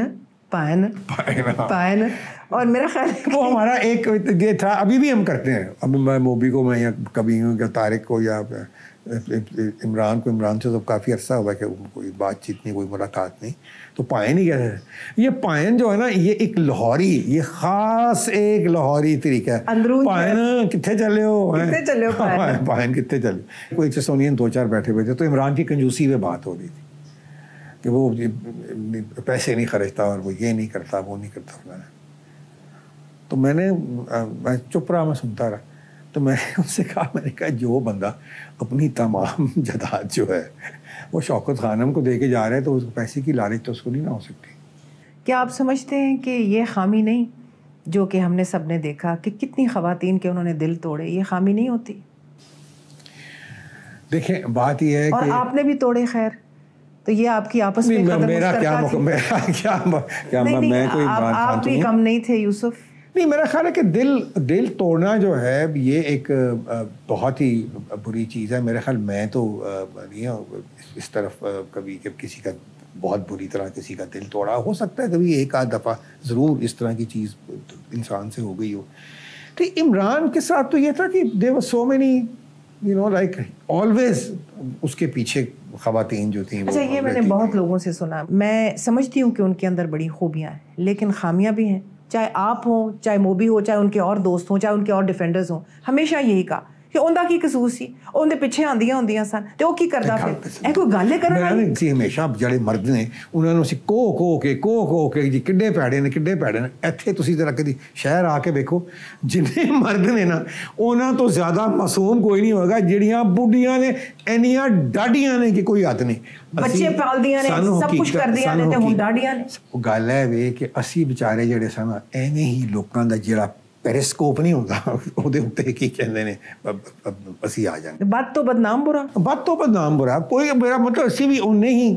اور میرا خیال وہ ہمارا ایک یہ تھا, ابھی بھی ہم کرتے ہیں. اب میں موبی کو, میں کبھی طارق کو یا عمران کو, عمران سے تو کافی عرصہ ہوا کہ کوئی بات چیت نہیں, کوئی ملاقات نہیں, تو پائن ہی کہتے ہیں. یہ پائن جو ہے نا, یہ ایک لاہوری, یہ خاص ایک لاہوری طریقہ ہے. پائن کتنے چلے ہو, پائن کتنے چلے. کوئی چسونین 2-4 بیٹھے ہوئے تھے, تو عمران کی کنجوسی پہ بات ہو رہی تھی کہ وہ پیسے نہیں خرچتا, اور وہ یہ نہیں کرتا, وہ نہیں کرتا. تو میں چپ رہا, میں سنتا رہا. تو میں نے ان سے کہا, میں نے کہا جو بندہ اپنی تمام جائیداد جو ہے وہ شوکت خانم کو دے کے جا رہے ہیں, تو اس پیسے کی لالچ تو اس کو نہیں نہ ہو سکتی. کیا آپ سمجھتے ہیں کہ یہ خامی نہیں, جو کہ ہم نے سب نے دیکھا کہ کتنی خواتین کے انہوں نے دل توڑے, یہ خامی نہیں ہوتی؟ دیکھیں بات یہ ہے اور کہ آپ نے بھی توڑے, خیر تو یہ آپ کی آپس میں میرا کیا میں کوئی آپ بھی کم نہیں تھے یوسف. نہیں, میرا خیال ہے کہ دل توڑنا جو ہے یہ ایک بہت ہی بری چیز ہے. میرا خیال میں تو نہیں اس طرف کبھی کہ کسی کا بہت بری طرح کسی کا دل توڑا. ہو سکتا ہے کبھی 1-8 دفعہ ضرور اس طرح کی چیز انسان سے ہو گئی ہو. تو عمران کے ساتھ تو یہ تھا کہ there were so many like always اس کے پیچھے خواتین جو تھیں. اچھا, یہ میں نے بہت لوگوں سے سنا. میں سمجھتی ہوں کہ ان کے اندر بڑی خوبیاں ہیں, لیکن خامیاں بھی ہیں. چاہے آپ ہوں, چاہے موبی ہو, چاہے ان کے اور دوست ہوں, چاہے ان کے اور ڈیفینڈرز ہوں, ہمیشہ یہی کہا کہ ਉਹਦਾ ਕੀ ਕਸੂਰ ਸੀ, ਉਹਦੇ ਪਿੱਛੇ ਆਂਦੀਆਂ ਹੁੰਦੀਆਂ ਸਨ ਤੇ ਉਹ ਕੀ ਕਰਦਾ ਫਿਰ? ਇਹ ਕੋਈ ਗੱਲ ਹੈ ਕਰਨ ਵਾਲੀ? ਸੀ ਹਮੇਸ਼ਾ ਜਿਹੜੇ ਮਰਦ ਨੇ ਉਹਨਾਂ ਨੂੰ ਅਸੀਂ ਕੋਹ ਕੇ ਜੀ ਕਿੱਡੇ ਭੈੜੇ ਨੇ ਇੱਥੇ ਤੁਸੀਂ ਜਰਾ ਕਦੀ ਸ਼ਹਿਰ ਆ ਕੇ ਵੇਖੋ, ਜਿੰਨੇ ਮਰਦ ਨੇ ਨਾ ਉਹਨਾਂ ਤੋਂ ਜ਼ਿਆਦਾ ਮਾਸੂਮ ਕੋਈ ਨਹੀਂ ਹੋਏਗਾ। ਜਿਹੜੀਆਂ ਬੁੱਢੀਆਂ ਨੇ ਇੰਨੀਆਂ ਡਾਢੀਆਂ ਨੇ ਕਿ ਕੋਈ ਹੱਦ ਨਹੀਂ, ਬੱਚੇ ਪਾਲਦੀਆਂ ਨੇ, ਸਭ ਕੁਝ ਕਰਦੀਆਂ ਨੇ ਤੇ ਹੁਣ ਡਾਢੀਆਂ ਨੇ। ਉਹ ਗੱਲ ਹੈ ਵੇ ਕਿ ਅਸੀਂ ਵਿਚਾਰੇ ਜਿਹੜੇ ਸਨ ਐਵੇਂ ਹੀ ਲੋਕਾਂ ਦਾ ਜਿਹੜਾ ਪੈਰੀਸਕੋਪ ਨਹੀਂ ਹੁੰਦਾ ਉਹਦੇ ਉੱਤੇ ਕੀ ਕਹਿੰਦੇ ਨੇ ਅਸੀਂ ਆ ਜਾਂਦੇ। ਬਦ ਤੋਂ ਬਦਨਾਮ ਬੁਰਾ ਕੋਈ, ਮੇਰਾ ਮਤਲਬ ਅਸੀਂ ਵੀ ਉਨੇ ਹੀ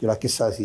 ਜਿਹੜਾ ਕਿੱਸਾ ਸੀ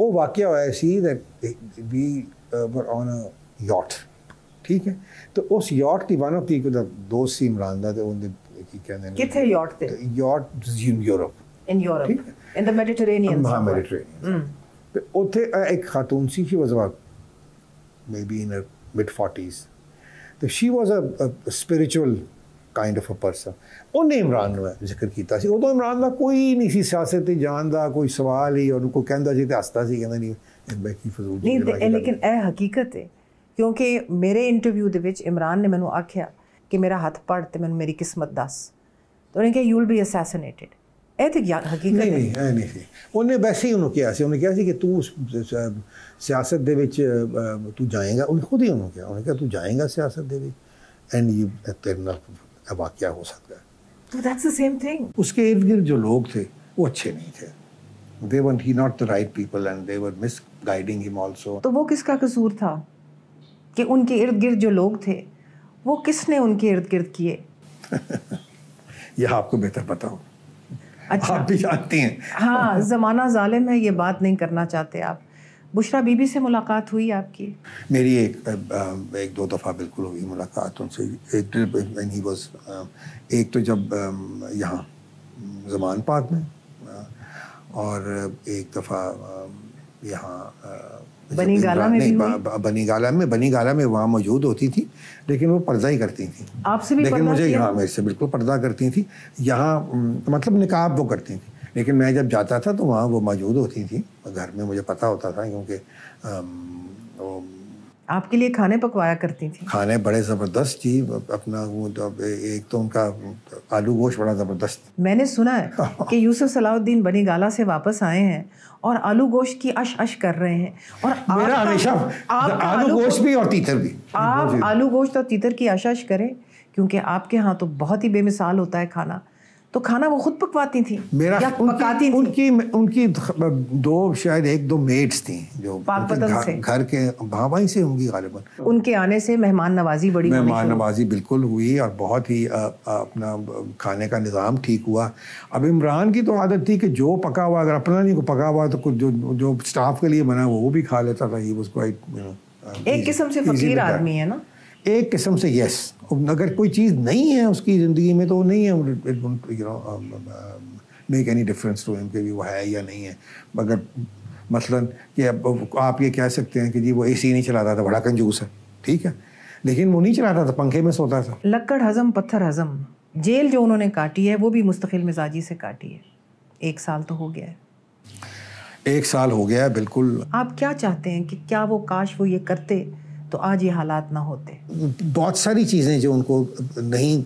ਉਹ ਵਾਕਿਆ ਹੋਇਆ ਸੀ that we were on a yacht, ਠੀਕ ਹੈ, ਤੇ ਉਸ yacht the one of the ਦੋਸਤ ਸੀ ਇਮਰਾਨ ਦਾ, ਤੇ ਉਹਦੇ ਕੀ ਕਹਿੰਦੇ ਨੇ ਕਿੱਥੇ yacht ਤੇ? yacht in Europe in the Mediterranean। ਹਾਂ Mediterranean। ਤੇ ਉੱਥੇ ਇੱਕ ਖਾਤੂਨ ਸੀ, she was about maybe in her mid-40s, ਤੇ she was a spiritual kind of a person। ਉਹਨੇ ਇਮਰਾਨ ਨੂੰ ਜ਼ਿਕਰ ਕੀਤਾ ਸੀ। ਉਦੋਂ ਇਮਰਾਨ ਦਾ ਕੋਈ ਨਹੀਂ ਸੀ ਸਿਆਸਤ 'ਤੇ ਜਾਣ ਦਾ ਕੋਈ ਸਵਾਲ ਹੀ, ਉਹਨੂੰ ਕੋਈ ਕਹਿੰਦਾ ਸੀ ਤੇ ਹੱਸਦਾ ਸੀ, ਕਹਿੰਦਾ ਨਹੀਂ ਬੈਕੀ ਫਜ਼ੂਲ ਨਹੀਂ। ਲੇਕਿਨ ਇਹ ਹਕੀਕਤ ਹੈ, ਕਿਉਂਕਿ ਮੇਰੇ ਇੰਟਰਵਿਊ ਦੇ ਵਿੱਚ ਇਮਰਾਨ ਨੇ ਮੈਨੂੰ ਆਖਿਆ ਕਿ ਮੇਰਾ ਹੱਥ ਪੜ ਤੇ ਮੈਨੂੰ ਮੇਰੀ ਕਿਸਮਤ ਦੱਸ, ਤੇ ਉਹਨੇ ਕਿਹਾ ਯੂ ਵਿਲ ਬੀ ਅਸੈਸੀਨੇਟਡ। ਇਹ ਤੇ ਹਕੀਕਤ ਨਹੀਂ ਇਹ ਨਹੀਂ ਸੀ। ਉਹਨੇ ਵੈਸੇ ਹੀ ਉਹਨੂੰ ਕਿਹਾ ਸੀ ਕਿ ਤੂੰ ਸਿਆਸਤ ਦੇ ਵਿੱਚ ਤੂੰ ਜਾਏਗਾ। ਉਹਨੇ ਖੁਦ ਹੀ ਉਹਨੂੰ ਕਿਹਾ ਤੂੰ ਜਾਏਗਾ ਸਿਆਸਤ ਦੇ ਵਿੱਚ ਐਂਡ ਯੂ ਤੇਰੇ ਨਾਲ واقعہ ہو سکتا ہے۔ تو that's the same thing۔ اس کے ارد گرد جو لوگ تھے وہ اچھے نہیں تھے، they were not the right people and they were misguiding him also۔ تو وہ کس کا قصور تھا کہ ان کے ارد گرد جو لوگ تھے وہ کس نے ان کے ارد گرد کیے؟ یہ آپ کو بہتر پتا ہو، اچھا آپ بھی جانتی ہیں۔ ہاں زمانہ ظالم ہے، یہ بات نہیں کرنا چاہتے آپ۔ بشرا بی بی سے ملاقات ہوئی آپ کی؟ میری ایک دو دفعہ بالکل ہوئی ملاقات ان سے۔ ایک تو جب یہاں زمان پاک میں، اور ایک دفعہ یہاں بنی گالا میں بھی ہوئی؟ بنی گالا میں وہاں موجود ہوتی تھی، لیکن وہ پردہ ہی کرتی تھیں۔ آپ سے بھی لیکن پردہ مجھے کیا؟ یہاں میرے سے بالکل پردہ کرتی تھیں، یہاں مطلب نقاب وہ کرتی تھیں، لیکن میں جب جاتا تھا تو وہاں وہ موجود ہوتی تھیں گھر میں، مجھے پتہ ہوتا تھا کیونکہ آپ کے لیے کھانے پکوایا کرتی تھیں؟ کھانے بڑے زبردست جی، اپنا وہ ایک تو ان کا آلو گوشت بڑا زبردست۔ میں نے سنا ہے کہ یوسف صلاح الدین بنی گالا سے واپس آئے ہیں اور آلو گوشت کی اش کر رہے ہیں، اور میرا ہمیشہ آلو گوشت بھی اور تیتر بھی، آپ آلو گوشت اور تیتر کی اش کریں، کیونکہ آپ کے ہاں تو بہت ہی بے مثال ہوتا ہے کھانا۔ تو کھانا وہ خود پکواتی تھیں یا پکاتی تھیں؟ ان کی دو شاید ایک دو میڈس تھیں جو پاک پتن سے، گھر کے وہیں سے ہوں گی غالباً۔ ان کے آنے سے مہمان نوازی بڑی مہمان نوازی بالکل ہوئی، اور بہت ہی اپنا کھانے کا نظام ٹھیک ہوا۔ اب عمران کی تو عادت تھی کہ جو پکا ہوا، اگر اپنا نہیں کو پکا ہوا تو کچھ جو اسٹاف کے لیے بنا وہ بھی کھا لیتا تھا۔ ایک قسم سے فقیر آدمی ہے نا، ایک قسم سے، یس۔ اگر کوئی چیز نہیں ہے اس کی زندگی میں تو وہ نہیں ہے، میک اینی ڈفرینس ٹو ہم کہ وہ ہے یا نہیں ہے۔ مگر مثلاً کہ آپ یہ کہہ سکتے ہیں کہ جی وہ اے سی نہیں چلاتا تھا، بڑا کنجوس ہے، ٹھیک ہے، لیکن وہ نہیں چلاتا تھا، پنکھے میں سوتا تھا۔ لکڑ ہضم پتھر ہضم۔ جیل جو انہوں نے کاٹی ہے وہ بھی مستقل مزاجی سے کاٹی ہے۔ 1 سال تو ہو گیا ہے، 1 سال ہو گیا ہے بالکل۔ آپ کیا چاہتے ہیں کہ کیا وہ کاش وہ یہ کرتے تو آج یہ حالات نہ ہوتے؟ بہت ساری چیزیں جو ان کو نہیں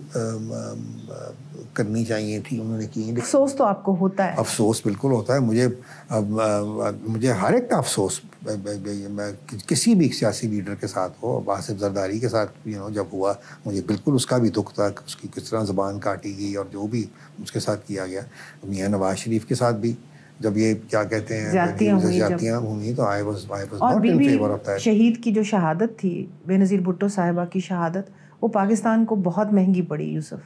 کرنی چاہیے تھی انہوں نے کی۔ افسوس تو آپ کو ہوتا ہے؟ افسوس بالکل ہوتا ہے مجھے ہر ایک کا افسوس، میں کسی بھی سیاسی لیڈر کے ساتھ ہو، آصف زرداری کے ساتھ جب ہوا مجھے بالکل اس کا بھی دکھ تھا، اس کی کس طرح زبان کاٹی گئی اور جو بھی اس کے ساتھ کیا گیا۔ میاں نواز شریف کے ساتھ بھی جب یہ کیا کہتے ہیں زیادتیاں ہوئی تو I was not in favor of that۔ شہید کی جو شہادت تھی بے نظیر بھٹو صاحبہ کی شہادت، وہ پاکستان کو بہت مہنگی پڑی یوسف،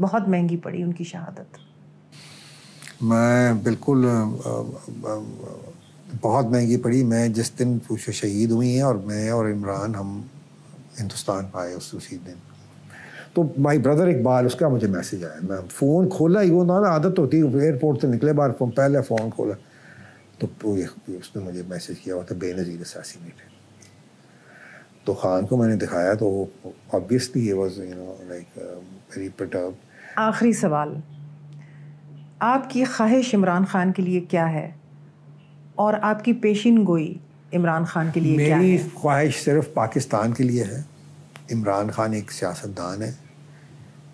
بہت مہنگی پڑی ان کی شہادت۔ میں بالکل بہت مہنگی پڑی۔ میں جس دن شہید ہوئی ہیں، اور میں اور عمران ہم ہندوستان آئے اسی دن. تو مائی بردر اقبال, اس کا مجھے میسیج آیا, میں فون کھولا ہی, وہ نا عادت ہوتی ہے ایئرپورٹ سے نکلے باہر پہلے فون کھولا تو اس نے مجھے میسیج کیا ہوا تھا بے نظیر اسیسینیٹڈ. تو خان کو میں نے دکھایا تو obviously he was like very perturbed. آخری سوال, آپ کی خواہش عمران خان کے لیے کیا ہے اور آپ کی پیشین گوئی عمران خان کے لیے کیا ہے؟ میری خواہش صرف پاکستان کے لیے ہے. عمران خان ایک سیاستدان ہے,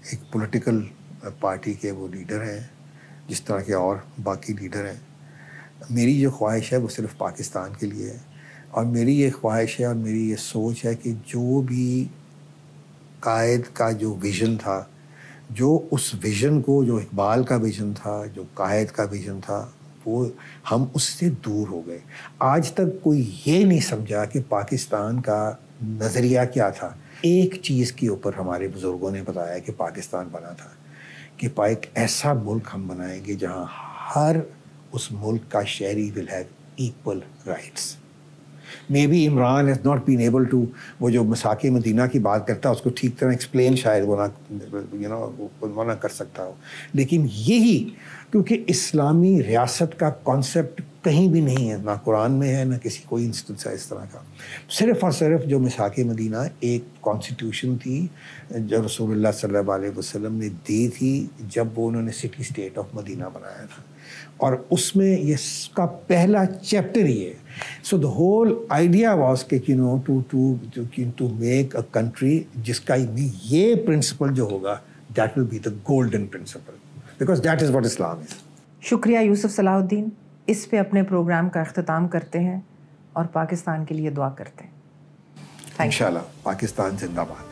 ایک پولیٹیکل پارٹی کے وہ لیڈر ہیں جس طرح کے اور باقی لیڈر ہیں. میری جو خواہش ہے وہ صرف پاکستان کے لیے ہے, اور میری یہ خواہش ہے اور میری یہ سوچ ہے کہ جو بھی قائد کا جو ویژن تھا, جو اس ویژن کو, جو اقبال کا ویژن تھا, جو قائد کا ویژن تھا, وہ ہم اس سے دور ہو گئے. آج تک کوئی یہ نہیں سمجھا کہ پاکستان کا نظریہ کیا تھا. ایک چیز کے اوپر ہمارے بزرگوں نے بتایا کہ پاکستان بنا تھا کہ ایک ایسا ملک ہم بنائیں گے جہاں ہر اس ملک کا شہری will have equal rights. Maybe Imran has not been able to, وہ جو مساک مدینہ کی بات کرتا ہے اس کو ٹھیک طرح ایکسپلین شاید وہ نہ کر سکتا ہو, لیکن یہی کیونکہ اسلامی ریاست کا کانسیپٹ کہیں بھی نہیں ہے, نہ قرآن میں ہے نہ کسی کوئی انسٹنس ہے اس طرح کا. صرف اور صرف جو مساک مدینہ ایک کانسٹیٹیوشن تھی جو رسول اللہ صلی اللہ علیہ وسلم نے دی تھی جب وہ انہوں نے سٹی اسٹیٹ آف مدینہ بنایا تھا, اور اس میں یہ اس کا پہلا چیپٹر ہی ہے. So the whole idea was کہ ٹو میک اے کنٹری جس کا یہ پرنسپل جو ہوگا that will be the golden principle, because that is what Islam is. شکریہ یوسف صلاح الدین. اس پہ اپنے پروگرام کا اختتام کرتے ہیں اور پاکستان کے لیے دعا کرتے ہیں. انشاءاللہ. پاکستان زندہ باد.